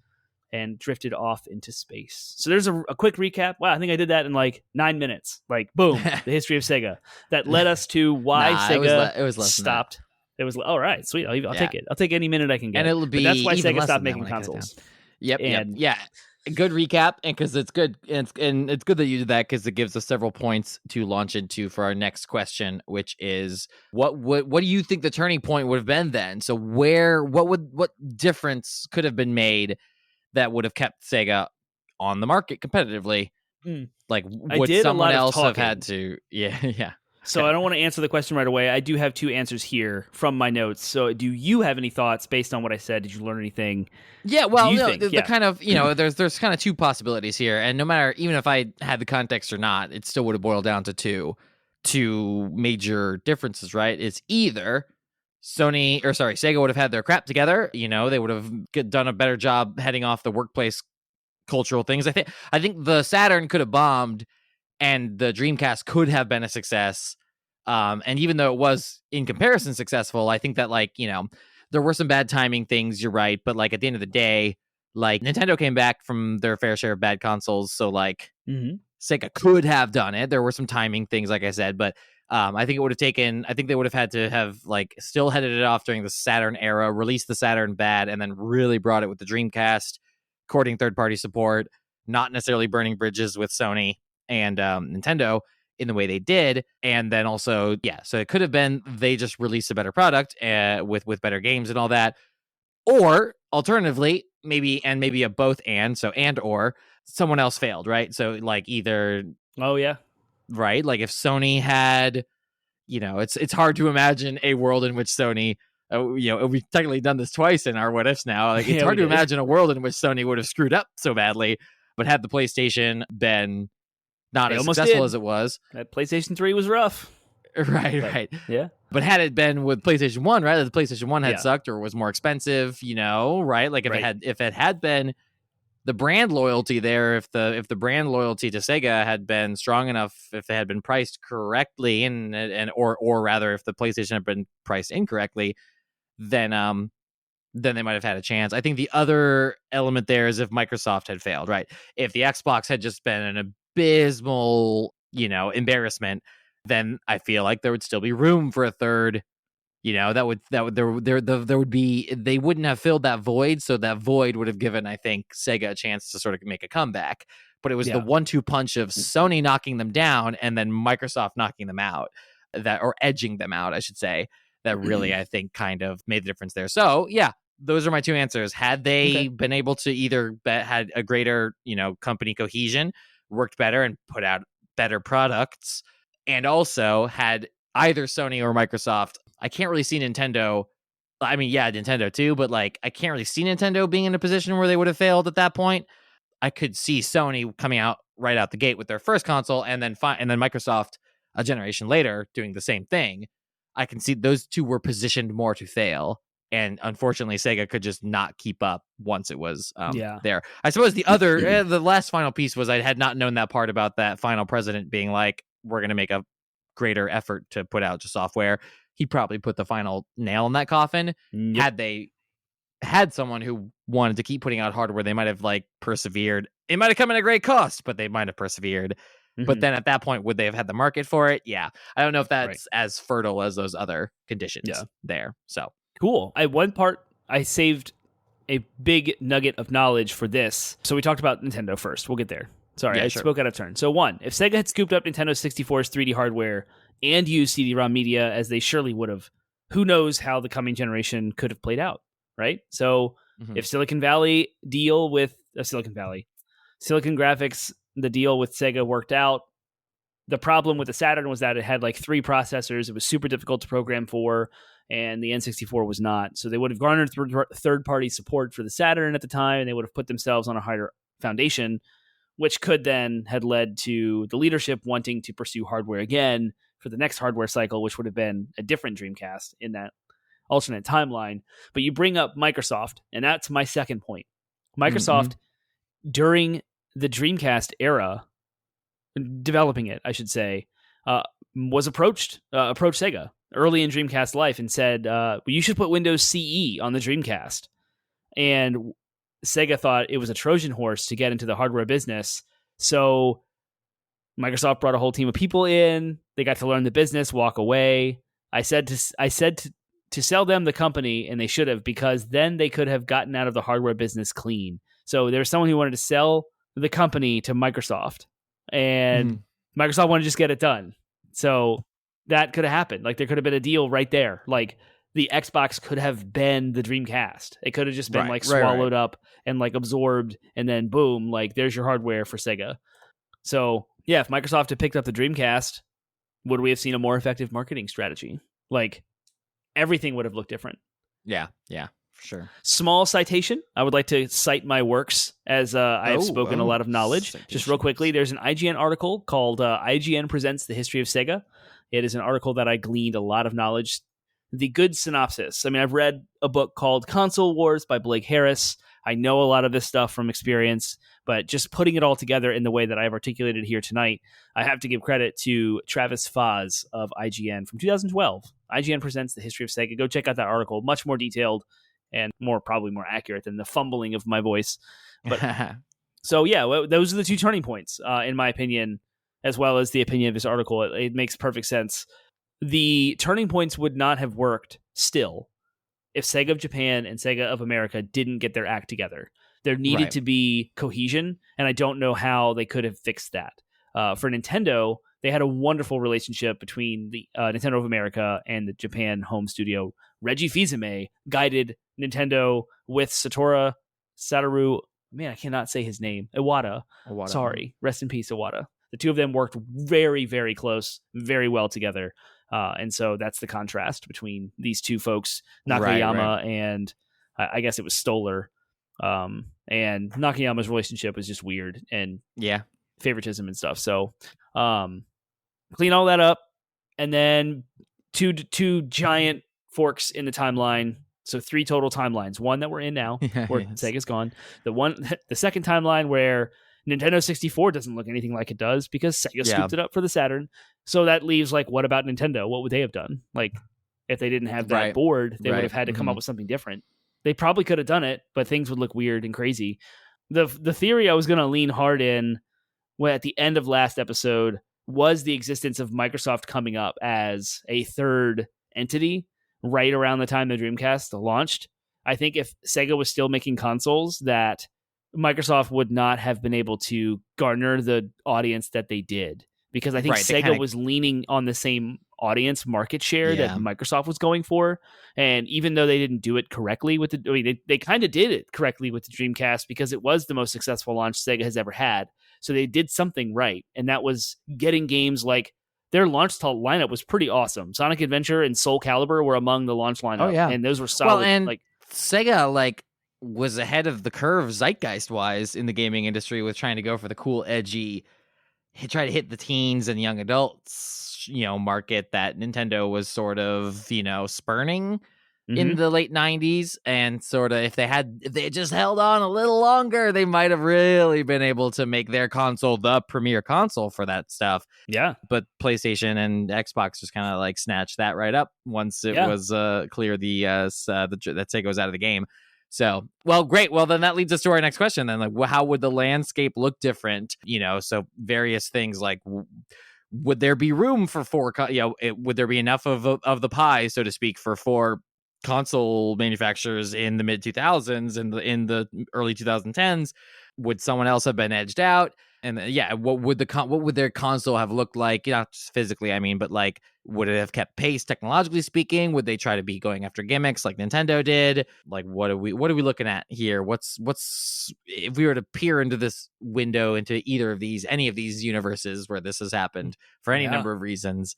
and drifted off into space. So there's a quick recap. Wow, I think I did that in 9 minutes. Boom, the history of Sega. That led us to why Sega it was stopped. It was all right, sweet. I'll take it. I'll take any minute I can get. And it'll be that's why even Sega less stopped than that making consoles. Yep. good recap, and because it's good, and it's good that you did that because it gives us several points to launch into for our next question, which is what do you think the turning point would have been then? So what difference could have been made that would have kept Sega on the market competitively? Like, I would did a someone lot of else have talking. had to? Yeah, yeah. So Okay. I don't want to answer the question right away. I do have two answers here from my notes. So do you have any thoughts based on what I said? Did you learn anything? Yeah, Do well, you no, think? the Yeah. kind of, there's kind of two possibilities here, and no matter, even if I had the context or not, it still would have boiled down to two major differences, right? It's either Sega would have had their crap together, they would have done a better job heading off the workplace cultural things. I think the Saturn could have bombed, and the Dreamcast could have been a success. And even though it was in comparison successful, I think that there were some bad timing things. You're right, but like at the end of the day, like Nintendo came back from their fair share of bad consoles, so like Mm-hmm. Sega could have done it. There were some timing things, like I said, but I think it would have taken. I think they would have had to have like still headed it off during the Saturn era, released the Saturn bad, and then really brought it with the Dreamcast, courting third party support, not necessarily burning bridges with Sony and Nintendo in the way they did, and then also so it could have been they just released a better product with better games and all that, or alternatively maybe a both and or someone else failed, right? So like either Oh yeah. right, like if Sony had, it's hard to imagine a world in which Sony, we've technically done this twice in our what ifs now. Like it's Yeah, we hard to did. imagine a world in which Sony would have screwed up so badly, but had the PlayStation been not They as almost successful did. as it was, That PlayStation 3 was rough. right, But right. yeah. But had it been with PlayStation 1, right, that the PlayStation 1 had Yeah. sucked or was more expensive, right? Like Right. if it had been the brand loyalty there, if the brand loyalty to Sega had been strong enough, if they had been priced correctly, or rather if the PlayStation had been priced incorrectly, then they might have had a chance. I think the other element there is if Microsoft had failed, right? If the Xbox had just been an abysmal, embarrassment, then I feel like there would still be room for a third. There would be, they wouldn't have filled that void, so that void would have given, I think, Sega a chance to sort of make a comeback. But it was the Yeah. 1-2 punch of Sony knocking them down and then Microsoft knocking them out, or edging them out, I should say, that really I think kind of made the difference there. So yeah, those are my two answers. Had they Okay. been able to either had a greater, company cohesion, worked better and put out better products, and also had either Sony or Microsoft, I can't really see Nintendo. I mean, yeah, Nintendo too, but like I can't really see Nintendo being in a position where they would have failed at that point. I could see Sony coming out right out the gate with their first console, and then Microsoft a generation later doing the same thing. I can see those two were positioned more to fail, and unfortunately, Sega could just not keep up once it was Yeah. there. I suppose the last final piece was I had not known that part about that final president being like, "We're going to make a greater effort to put out software." He probably put the final nail in that coffin. Yep. Had they had someone who wanted to keep putting out hardware, they might have like persevered. It might have come at a great cost, but they might have persevered. But then at that point, would they have had the market for it? Yeah. I don't know if that's as fertile as those other conditions there. So Cool. One part I saved a big nugget of knowledge for this. So we talked about Nintendo first. We'll get there. Sorry, Yeah, I sure. spoke out of turn. So one, if Sega had scooped up Nintendo 64's 3D hardware and used CD-ROM media as they surely would have, who knows how the coming generation could have played out, right? So if Silicon Graphics, the deal with Sega worked out, the problem with the Saturn was that it had like 3 processors. It was super difficult to program for, and the N64 was not. So they would have garnered third-party support for the Saturn at the time, and they would have put themselves on a higher foundation, which could then had led to the leadership wanting to pursue hardware again for the next hardware cycle, which would have been a different Dreamcast in that alternate timeline. But you bring up Microsoft, and that's my second point. Microsoft, during the Dreamcast era, developing it, I should say, was approached Sega early in Dreamcast life and said, you should put Windows CE on the Dreamcast. And Sega thought it was a Trojan horse to get into the hardware business. So Microsoft brought a whole team of people in. They got to learn the business, walk away. I said to sell them the company, and they should have, because then they could have gotten out of the hardware business clean. So there was someone who wanted to sell the company to Microsoft, and Microsoft wanted to just get it done. So that could have happened. Like there could have been a deal right there. Like the Xbox could have been the Dreamcast. It could have just been swallowed up and like absorbed, and then boom, like there's your hardware for Sega. So yeah, if Microsoft had picked up the Dreamcast, would we have seen a more effective marketing strategy? Like everything would have looked different. Yeah, for sure. Small citation. I would like to cite my works as I have spoken a lot of knowledge. Citations. Just real quickly, there's an IGN article called IGN Presents the History of Sega. It is an article that I gleaned a lot of knowledge. The good synopsis. I mean, I've read a book called Console Wars by Blake Harris. I know a lot of this stuff from experience, but just putting it all together in the way that I've articulated here tonight, I have to give credit to Travis Foz of IGN from 2012. IGN Presents the History of Sega. Go check out that article. Much more detailed and probably more accurate than the fumbling of my voice. But so yeah, those are the two turning points, in my opinion, as well as the opinion of this article. It makes perfect sense. The turning points would not have worked still if Sega of Japan and Sega of America didn't get their act together. There needed to be cohesion, and I don't know how they could have fixed that. For Nintendo, they had a wonderful relationship between the Nintendo of America and the Japan home studio. Reggie Fils-Aimé guided Nintendo with Satoru. Man, I cannot say his name. Iwata. Sorry. Rest in peace, Iwata. The two of them worked very, very close, very well together. And so that's the contrast between these two folks, Nakayama and I guess it was Stoller. And Nakayama's relationship was just weird and favoritism and stuff. So clean all that up, and then two giant forks in the timeline. So 3 total timelines. One that we're in now, where Sega's gone. The second timeline where Nintendo 64 doesn't look anything like it does because Sega scooped it up for the Saturn. So that leaves like, what about Nintendo? What would they have done? Like, if they didn't have that board, they would have had to come up with something different. They probably could have done it, but things would look weird and crazy. The theory I was going to lean hard in at the end of last episode was the existence of Microsoft coming up as a third entity right around the time the Dreamcast launched. I think if Sega was still making consoles, that Microsoft would not have been able to garner the audience that they did, because I think Sega was leaning on the same audience market share that Microsoft was going for. And even though they didn't do it correctly with they kind of did it correctly with the Dreamcast, because it was the most successful launch Sega has ever had. So they did something right. And that was getting games like their launch lineup was pretty awesome. Sonic Adventure and Soul Calibur were among the launch lineup. And those were solid. Well, and Sega was ahead of the curve zeitgeist wise in the gaming industry with trying to go for the cool, edgy, try to hit the teens and young adults, market that Nintendo was sort of, spurning in the late 90s. And sort of, if they had just held on a little longer, they might have really been able to make their console the premier console for that stuff. Yeah. But PlayStation and Xbox just kind of snatched that right up once it was clear that Sega was out of the game. So, well, great. Well, then that leads us to our next question then. How would the landscape look different? So various things like, would there be room for 4, would there be enough of the pie, so to speak, for 4 console manufacturers in the mid 2000s and in the early 2010s? Would someone else have been edged out? And what would their console have looked like? Not just physically, I mean, but would it have kept pace technologically speaking? Would they try to be going after gimmicks like Nintendo did? What are we looking at here? What's if we were to peer into this window into any of these universes where this has happened for any number of reasons?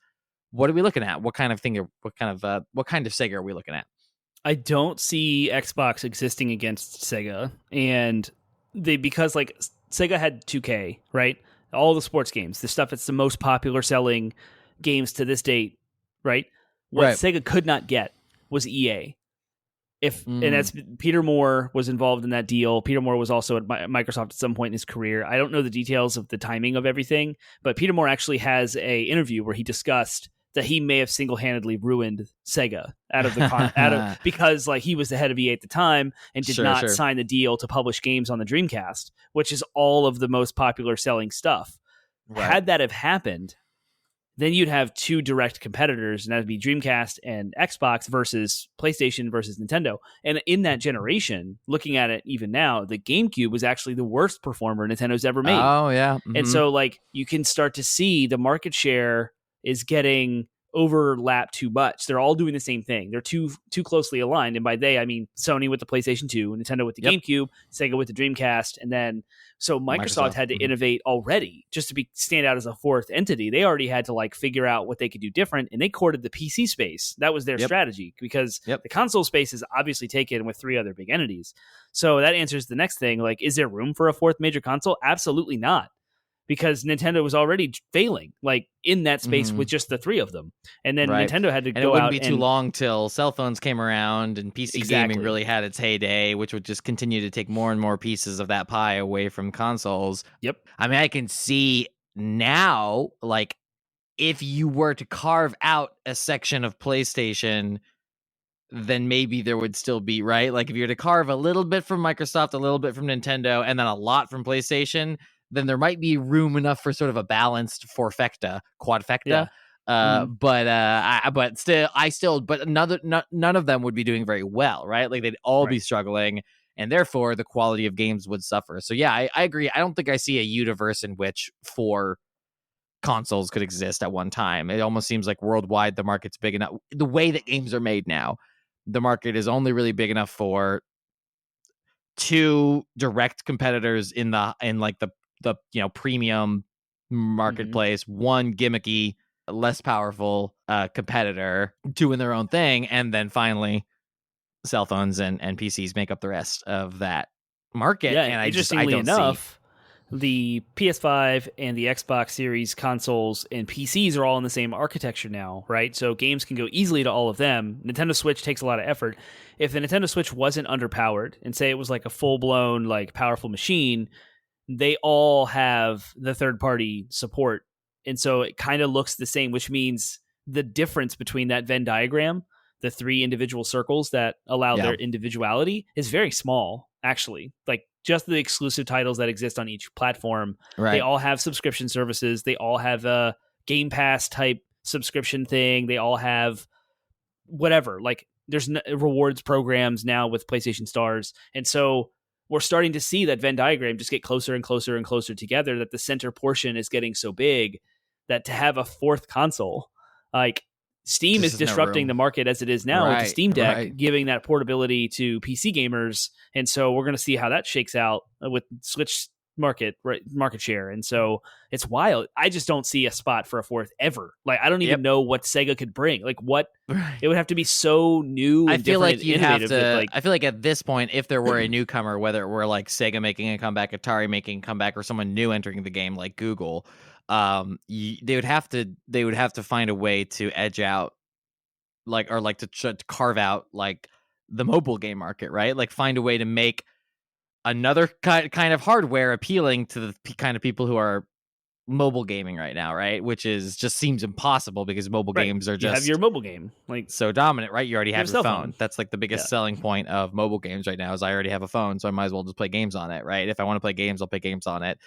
What are we looking at? What kind of Sega are we looking at? I don't see Xbox existing against Sega, and because Sega had 2K, right? All the sports games, the stuff that's the most popular selling games to this date, right? What Sega could not get was EA. And that's Peter Moore was involved in that deal. Peter Moore was also at Microsoft at some point in his career. I don't know the details of the timing of everything, but Peter Moore actually has a interview where he discussed that he may have single-handedly ruined Sega because he was the head of EA at the time and did not sign the deal to publish games on the Dreamcast, which is all of the most popular selling stuff. Had that have happened, then you'd have two direct competitors, and that would be Dreamcast and Xbox versus PlayStation versus Nintendo. And in that generation, looking at it even now, the GameCube was actually the worst performer Nintendo's ever made. Oh yeah. And so like you can start to see the market share is getting overlapped too much. They're all doing the same thing. They're too closely aligned. And by they, I mean Sony with the PlayStation 2, Nintendo with the GameCube, Sega with the Dreamcast, and then so Microsoft had to innovate already just to stand out as a fourth entity. They already had to like figure out what they could do different, and they courted the PC space. That was their strategy because the console space is obviously taken with three other big entities. So that answers the next thing. Like, is there room for a fourth major console? Absolutely not. Because Nintendo was already failing, like in that space with just the three of them, and then Nintendo had to go out. And it wouldn't be too long till cell phones came around and PC gaming really had its heyday, which would just continue to take more and more pieces of that pie away from consoles. Yep. I mean, I can see now, like, if you were to carve out a section of PlayStation, then maybe there would still be, right? Like, if you were to carve a little bit from Microsoft, a little bit from Nintendo, and then a lot from PlayStation, then there might be room enough for sort of a balanced quadfecta. But none of them would be doing very well, right? Like they'd all be struggling, and therefore the quality of games would suffer. So yeah, I agree. I don't think I see a universe in which 4 consoles could exist at one time. It almost seems like worldwide the market's big enough. The way that games are made now, the market is only really big enough for 2 direct competitors in the premium marketplace, one gimmicky, less powerful competitor doing their own thing, and then finally cell phones and PCs make up the rest of that market. Yeah, and interestingly enough, the PS5 and the Xbox Series consoles and PCs are all in the same architecture now, right? So games can go easily to all of them. Nintendo Switch takes a lot of effort. If the Nintendo Switch wasn't underpowered, and say it was like a full-blown, like, powerful machine, they all have the third-party support. And so it kind of looks the same, which means the difference between that Venn diagram, the 3 individual circles that allow their individuality, is very small, actually. Like, just the exclusive titles that exist on each platform. Right. They all have subscription services. They all have a Game Pass type subscription thing. They all have whatever. Like, there's rewards programs now with PlayStation Stars. And so we're starting to see that Venn diagram just get closer and closer and closer together, that the center portion is getting so big that to have a fourth console, like, Steam is disrupting the market as it is now with the Steam Deck, giving that portability to PC gamers. And so we're going to see how that shakes out with Switch market share. And so it's wild. I just don't see a spot for a fourth ever. Like, I don't even know what Sega could bring. Like, what it would have to be so new. And I feel like you'd have to. Like, I feel like at this point, if there were a newcomer, whether it were like Sega making a comeback, Atari making a comeback, or someone new entering the game like Google, they would have to find a way to edge out, to carve out like the mobile game market, right? Like, find a way to make another kind of hardware appealing to the kind of people who are mobile gaming right now, right? Which just seems impossible because mobile games are just, you have your mobile game, like, so dominant, right? You already have your phone. phone. That's like the biggest selling point of mobile games right now, is I already have a phone, so I might as well just play games on it, right? If I want to play games, I'll play games on it.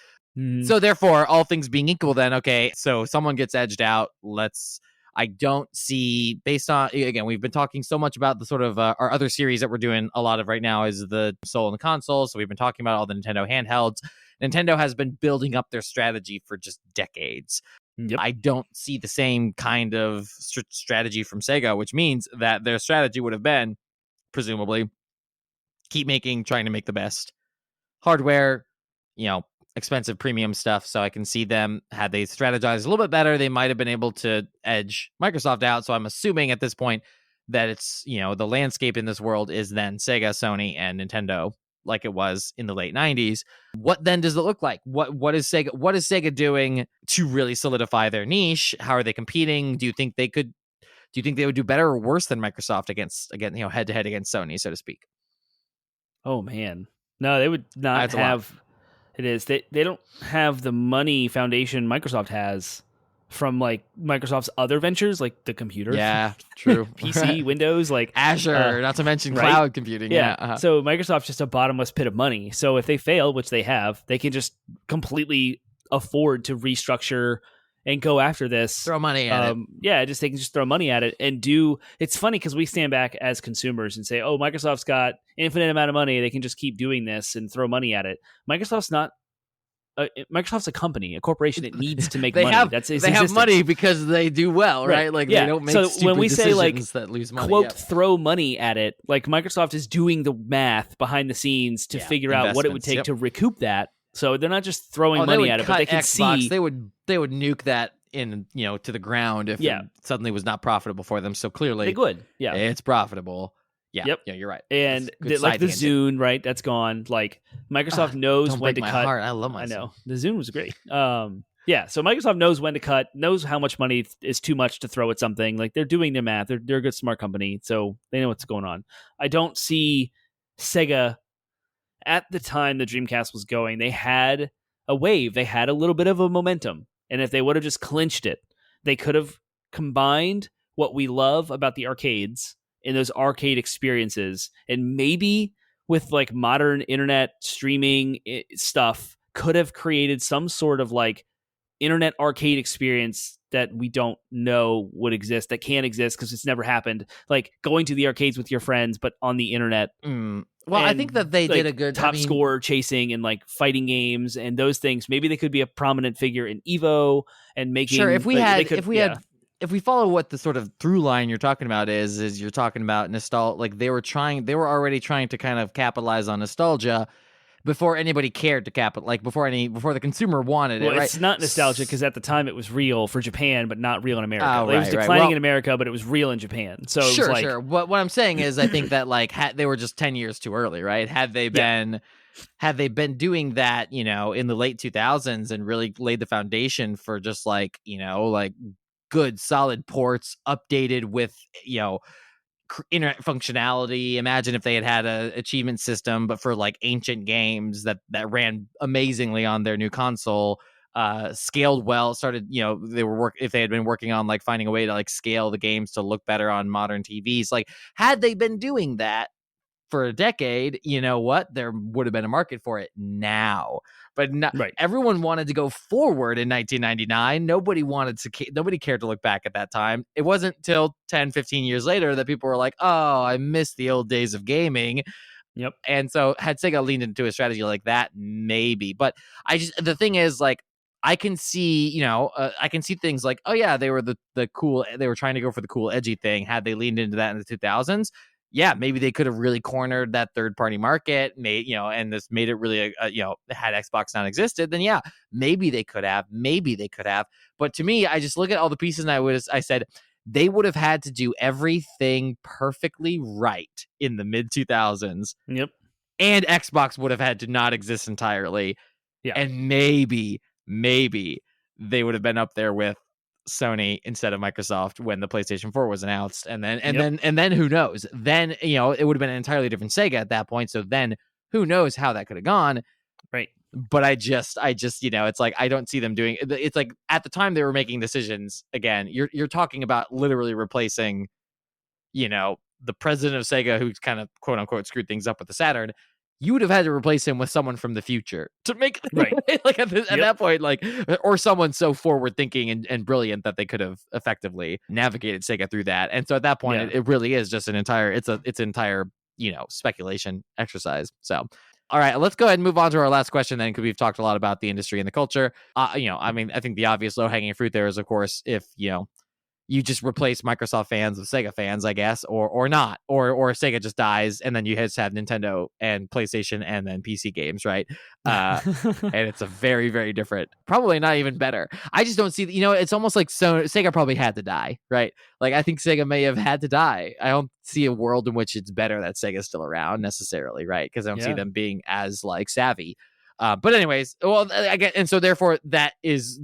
So therefore, all things being equal, then, okay, so someone gets edged out. I don't see, based on, again, we've been talking so much about the sort of our other series that we're doing a lot of right now is the Soul and the console. So we've been talking about all the Nintendo handhelds. Nintendo has been building up their strategy for just decades. Yep. I don't see the same kind of strategy from Sega, which means that their strategy would have been, presumably, trying to make the best hardware, expensive premium stuff. So I can see them, had they strategized a little bit better, they might have been able to edge Microsoft out. So I'm assuming at this point that it's, the landscape in this world is then Sega, Sony, and Nintendo, like it was in the late 90s. What then does it look like? What is Sega doing to really solidify their niche? How are they competing? Do you think they would do better or worse than Microsoft against head to head against Sony, so to speak? Oh man, no, they would not have. It is. They don't have the money foundation Microsoft has from like Microsoft's other ventures, like the computer. Yeah, true. PC, Windows, like Azure, not to mention cloud computing. Yeah. Uh-huh. So Microsoft's just a bottomless pit of money. So if they fail, which they have, they can just completely afford to restructure and go after this. Throw money at it. Yeah, just they can just throw money at it and do. It's funny because we stand back as consumers and say, "Oh, Microsoft's got infinite amount of money; they can just keep doing this and throw money at it." Microsoft's not. Microsoft's a company, a corporation. It needs to make money. That's its they have existence. money because they do well, right? Like yeah. they don't make so stupid when we say like decisions that lose money. quote throw money at it, like Microsoft is doing the math behind the scenes to figure out what it would take to recoup that. So they're not just throwing money at it, but they can Xbox, see they would nuke that in to the ground if it suddenly was not profitable for them. So clearly they would. Yeah, it's profitable. Yeah, yep. Yeah, you're right. And like the Zune, right? That's gone. Like Microsoft knows when to cut. Heart. I love my. I know the Zune was great. Yeah. So Microsoft knows when to cut, knows how much money is too much to throw at something. Like they're doing their math. They're a good, smart company, so they know what's going on. I don't see Sega at the time the Dreamcast was going. They had a wave. They had a little bit of a momentum, and if they would have just clinched it, they could have combined what we love about the arcades in those arcade experiences, and maybe with like modern internet streaming stuff could have created some sort of like internet arcade experience that we don't know would exist, that can't exist because it's never happened, like going to the arcades with your friends but on the internet. Well, I think that they did a good top score chasing and like fighting games and those things. Maybe they could be a prominent figure in Evo and making sure if we follow what the sort of through line you're talking about is you're talking about nostalgia. Like they were already trying to kind of capitalize on nostalgia before anybody cared to before the consumer wanted it. Right? It's not nostalgia because at the time it was real for Japan, but not real in America. Oh, it was declining in America, but it was real in Japan. So sure, it was like, sure. What I'm saying is, I think that like they were just 10 years too early, right? Had they been doing that, in the late 2000s and really laid the foundation for just like good solid ports updated with internet functionality. Imagine if they had a achievement system but for like ancient games that ran amazingly on their new console, scaled well, started if they had been working on like finding a way to like scale the games to look better on modern TVs. Like had they been doing that for a decade, you know what? There would have been a market for it now. But everyone wanted to go forward in 1999. Nobody cared to look back at that time. It wasn't till 10, 15 years later that people were like, oh, I miss the old days of gaming. Yep. And so had Sega leaned into a strategy like that, maybe. But the thing is, like, I can see, I can see things like, oh yeah, they were the cool, they were trying to go for the cool edgy thing. Had they leaned into that in the 2000s, yeah, maybe they could have really cornered that third-party market, and this made it really, had Xbox not existed, then yeah, maybe they could have. But to me, I just look at all the pieces and I said they would have had to do everything perfectly right in the mid-2000s. Yep. And Xbox would have had to not exist entirely. Yeah. And maybe they would have been up there with Sony instead of Microsoft when the PlayStation 4 was announced, and then who knows? Then it would have been an entirely different Sega at that point. So then who knows how that could have gone? Right. But I just it's like I don't see them doing. It's like at the time they were making decisions. Again, you're talking about literally replacing, the president of Sega who's kind of quote unquote screwed things up with the Saturn. You would have had to replace him with someone from the future to make right. Like at that point, like, or someone so forward thinking and brilliant that they could have effectively navigated Sega through that. And so at that point, it really is just an entire speculation exercise. So, all right, let's go ahead and move on to our last question then, because we've talked a lot about the industry and the culture. I think the obvious low hanging fruit there is, of course, if you just replace Microsoft fans with Sega fans, I guess, or not, or Sega just dies, and then you just have Nintendo and PlayStation and then PC games, right? And it's a very, very different, probably not even better. I just don't see, it's almost like Sega probably had to die, right? Like, I think Sega may have had to die. I don't see a world in which it's better that Sega's still around necessarily, right? Because I don't see them being as like savvy. But anyways, well, I get, and so therefore that leads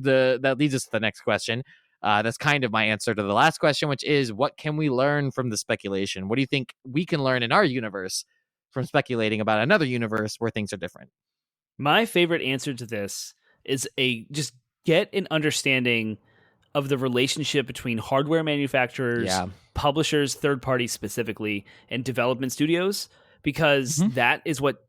us to the next question. That's kind of my answer to the last question, which is, what can we learn from the speculation? What do you think we can learn in our universe from speculating about another universe where things are different? My favorite answer to this is just get an understanding of the relationship between hardware manufacturers, publishers, third parties specifically, and development studios, because that is what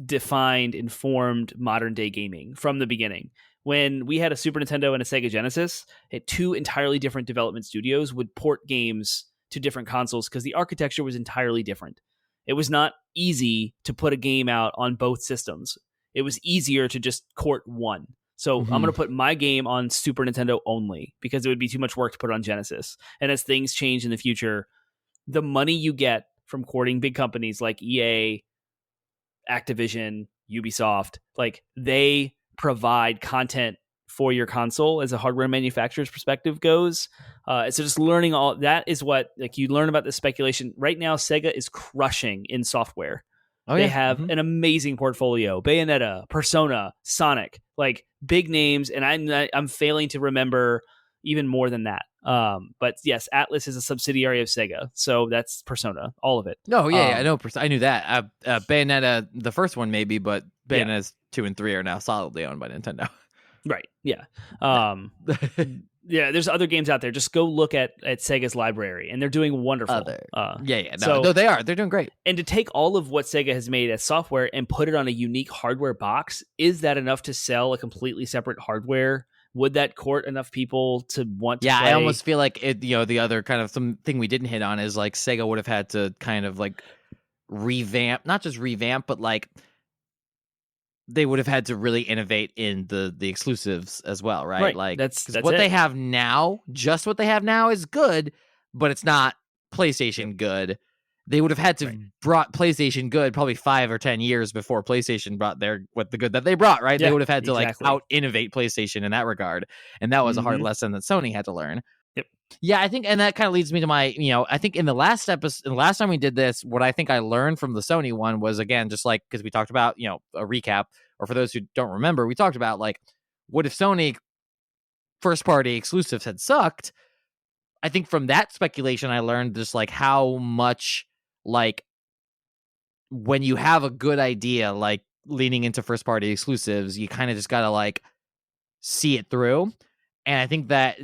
defined, informed modern day gaming from the beginning. When we had a Super Nintendo and a Sega Genesis, two entirely different development studios would port games to different consoles because the architecture was entirely different. It was not easy to put a game out on both systems. It was easier to just port one. So I'm going to put my game on Super Nintendo only because it would be too much work to put on Genesis. And as things change in the future, the money you get from courting big companies like EA, Activision, Ubisoft, like they provide content for your console as a hardware manufacturer's perspective goes. So just learning all that is what like you learn about the speculation. Right now, Sega is crushing in software. They have an amazing portfolio: Bayonetta, Persona, Sonic, like big names, and I'm failing to remember even more than that. But yes, Atlas is a subsidiary of Sega, so that's Persona, all of it. No, yeah, I know. I knew that. Bayonetta, the first one maybe, but Bayonetta's 2 and 3 are now solidly owned by Nintendo. Right. Yeah. Yeah. There's other games out there. Just go look at Sega's library, and they're doing wonderful. No, they are. They're doing great. And to take all of what Sega has made as software and put it on a unique hardware box, is that enough to sell a completely separate hardware? Would that court enough people to want to play? I almost feel like it. The other kind of something we didn't hit on is like Sega would have had to kind of like revamp, not just revamp, but like they would have had to really innovate in the exclusives as well, right? Like that's what they have now. Just what they have now is good, but it's not PlayStation good. They would have had to brought PlayStation good probably 5 or 10 years before PlayStation brought the good that they brought, right? Yeah, they would have had to like out innovate PlayStation in that regard, and that was a hard lesson that Sony had to learn. Yep. Yeah, I think, and that kind of leads me to my, I think in the last episode, the last time we did this, what I think I learned from the Sony one was, again, just like, because we talked about, a recap, or for those who don't remember, we talked about like, what if Sony first party exclusives had sucked? I think from that speculation, I learned just like how much, like, when you have a good idea, like leaning into first party exclusives, you kind of just got to like see it through. And I think that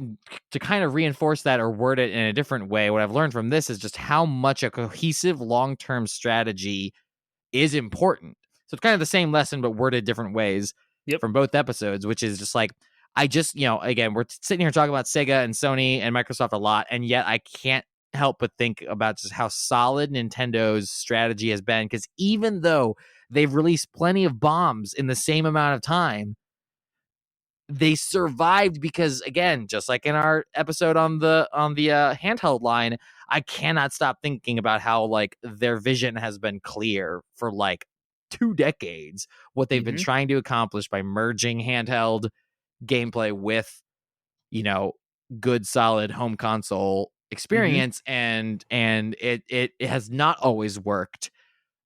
to kind of reinforce that or word it in a different way, what I've learned from this is just how much a cohesive long-term strategy is important. So it's kind of the same lesson, but worded different ways from both episodes, which is just like, I just, again, we're sitting here talking about Sega and Sony and Microsoft a lot, and yet I can't help but think about just how solid Nintendo's strategy has been, because even though they've released plenty of bombs in the same amount of time, they survived because, again, just like in our episode on the handheld line, I cannot stop thinking about how like their vision has been clear for like 2 decades, what they've been trying to accomplish by merging handheld gameplay with, good solid home console experience, and it has not always worked,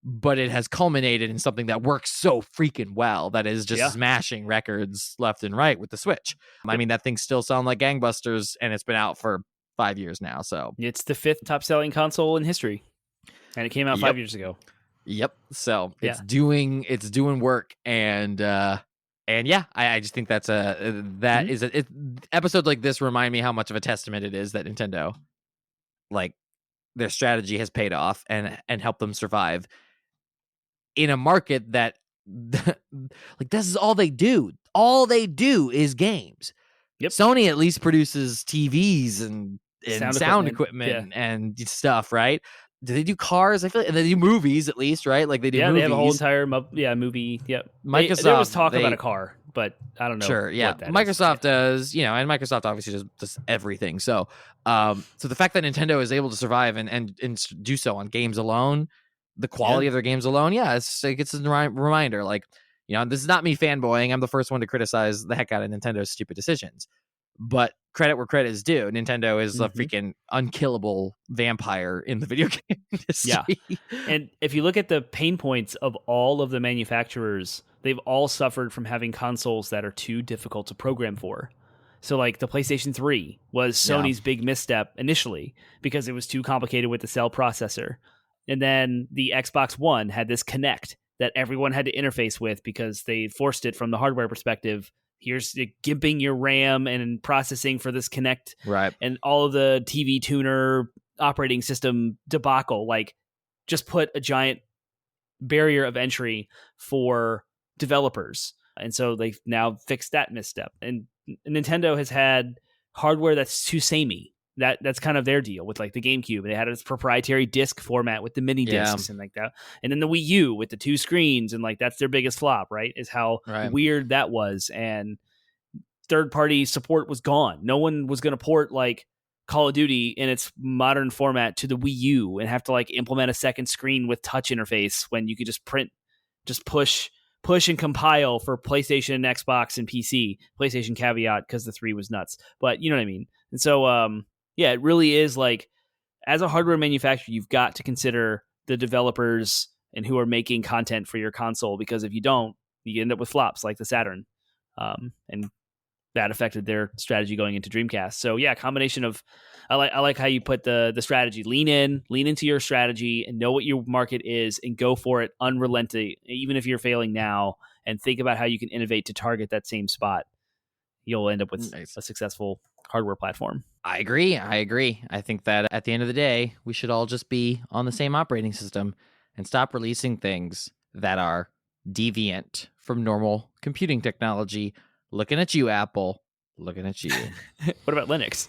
but it has culminated in something that works so freaking well, that is just smashing records left and right with the Switch. I mean, that thing still sounds like gangbusters, and it's been out for 5 years now. So it's the 5th top selling console in history, and it came out 5 years ago. Yep. So it's doing work, and yeah, I just think that's episodes like this remind me how much of a testament it is that Nintendo, like, their strategy has paid off and helped them survive in a market that like, this is all they do. All they do is games. Yep. Sony at least produces TVs and sound equipment and stuff, right? Do they do cars? I feel like they do movies at least, right? Like they do movies. They have a whole entire movie. Yep. Microsoft, there was talk about a car, but I don't know. Sure, yeah. Microsoft does, and Microsoft obviously does everything. So, so the fact that Nintendo is able to survive and do so on games alone, the quality of their games alone, it's a reminder. Like, this is not me fanboying. I'm the first one to criticize the heck out of Nintendo's stupid decisions. But credit where credit is due. Nintendo is a freaking unkillable vampire in the video game industry. Yeah. And if you look at the pain points of all of the manufacturers, they've all suffered from having consoles that are too difficult to program for. So like the PlayStation 3 was Sony's big misstep initially because it was too complicated with the cell processor. And then the Xbox One had this Kinect that everyone had to interface with because they forced it from the hardware perspective. Here's gimping your RAM and processing for this Kinect, right? And all of the TV tuner operating system debacle, like, just put a giant barrier of entry for developers. And so they've now fixed that misstep. And Nintendo has had hardware that's too samey. That's kind of their deal with like the GameCube. They had its proprietary disc format with the mini discs and like that. And then the Wii U with the 2 screens, and like that's their biggest flop, right? Is how weird that was. And third-party support was gone. No one was going to port like Call of Duty in its modern format to the Wii U and have to like implement a second screen with touch interface when you could just push and compile for PlayStation and Xbox and PC. PlayStation caveat because the 3 was nuts, but you know what I mean. And so, yeah, it really is like, as a hardware manufacturer, you've got to consider the developers and who are making content for your console, because if you don't, you end up with flops like the Saturn, and that affected their strategy going into Dreamcast. So yeah, combination of, I like how you put the strategy. Lean into your strategy and know what your market is and go for it unrelenting, even if you're failing now, and think about how you can innovate to target that same spot. You'll end up with a successful hardware platform. I agree. I think that at the end of the day, we should all just be on the same operating system and stop releasing things that are deviant from normal computing technology. Looking at you, Apple. Looking at you. What about Linux?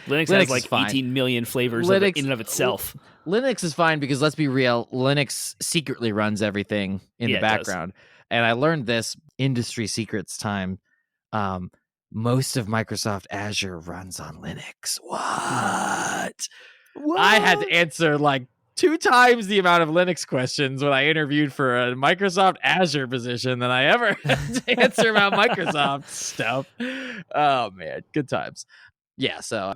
Linux has like 18 million flavors in and of itself. Linux is fine because, let's be real, Linux secretly runs everything in the background. And I learned this industry secrets time. Most of Microsoft Azure runs on Linux. What? I had to answer like 2 times the amount of Linux questions when I interviewed for a Microsoft Azure position than I ever had to answer about Microsoft stuff. Oh man, good times. Yeah. So,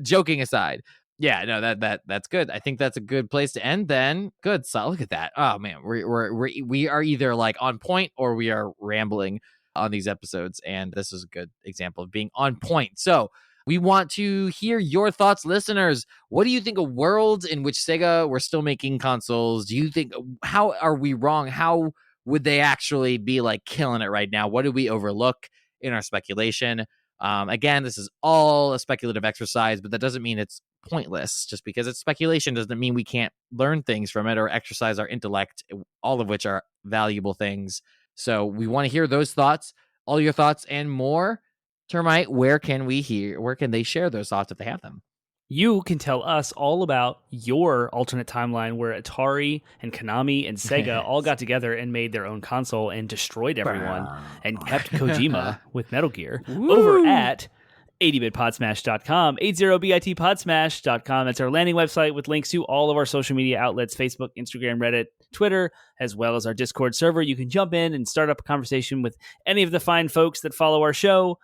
joking aside, yeah, no, that's good. I think that's a good place to end. Then, good. So look at that. Oh man, we are either like on point or we are rambling on these episodes, and this is a good example of being on point. So we want to hear your thoughts, listeners. What do you think of worlds in which Sega were still making consoles? Do you think, how are we wrong? How would they actually be like killing it right now? What did we overlook in our speculation? Again, this is all a speculative exercise, but that doesn't mean it's pointless. Just because it's speculation doesn't mean we can't learn things from it or exercise our intellect, all of which are valuable things. So we want to hear those thoughts, all your thoughts and more. Termite, where can they share those thoughts if they have them? You can tell us all about your alternate timeline where Atari and Konami and Sega all got together and made their own console and destroyed everyone and kept Kojima with Metal Gear over at 80bitpodsmash.com, 80bitpodsmash.com. That's our landing website with links to all of our social media outlets, Facebook, Instagram, Reddit, Twitter, as well as our Discord server. You can jump in and start up a conversation with any of the fine folks that follow our show.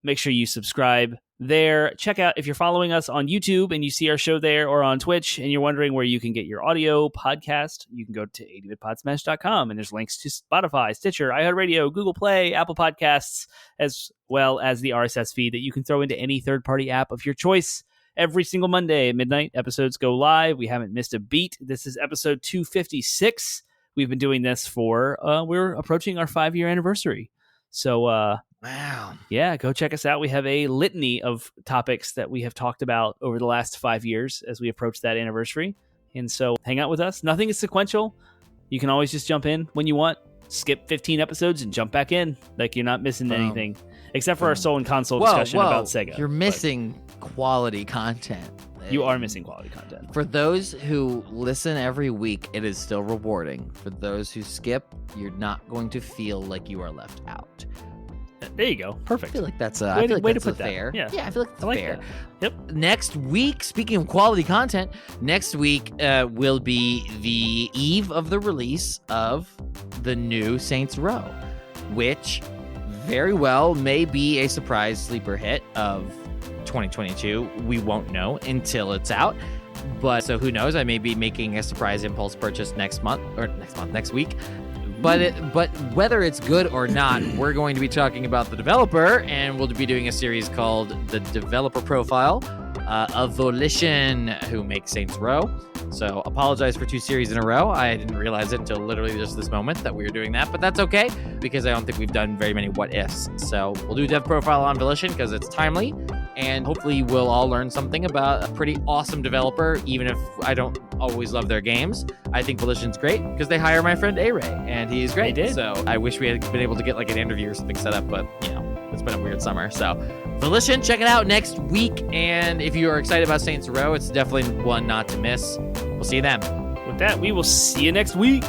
Make sure you subscribe there. Check out, if you're following us on YouTube and you see our show there, or on Twitch and you're wondering where you can get your audio podcast, you can go to 80bitpodsmash.com, and there's links to Spotify, Stitcher, iHeartRadio, Google Play, Apple Podcasts, as well as the RSS feed that you can throw into any third-party app of your choice. Every single Monday at midnight, episodes go live. We haven't missed a beat. This is episode 256. We've been doing this for, we're approaching our 5-year anniversary. So, wow. Yeah, go check us out. We have a litany of topics that we have talked about over the last 5 years as we approach that anniversary. And so hang out with us. Nothing is sequential. You can always just jump in when you want. Skip 15 episodes and jump back in. Like, you're not missing anything. Except for our Soul and Console discussion about Sega. You're missing quality content. You are missing quality content. For those who listen every week, it is still rewarding. For those who skip, you're not going to feel like you are left out. There you go. Perfect. I feel like that's way to put fair. That. Yeah, I feel like that's fair. That. Yep. Next week, speaking of quality content, next week will be the eve of the release of the new Saints Row, which very well may be a surprise sleeper hit of 2022. We won't know until it's out. But so who knows? I may be making a surprise impulse purchase next week. But whether it's good or not, we're going to be talking about the developer, and we'll be doing a series called The Developer Profile of Volition, who makes Saints Row. So apologize for 2 series in a row. I didn't realize it until literally just this moment that we were doing that, but that's okay because I don't think we've done very many what ifs. So we'll do a dev profile on Volition because it's timely, And hopefully we'll all learn something about a pretty awesome developer, even if I don't always love their games. I think Volition's great because they hire my friend A-Ray, and he's great. They did. So I wish we had been able to get like an interview or something set up, but it's been a weird summer. So Volition, check it out next week. And if you are excited about Saints Row, it's definitely one not to miss. We'll see you then. With that, we will see you next week.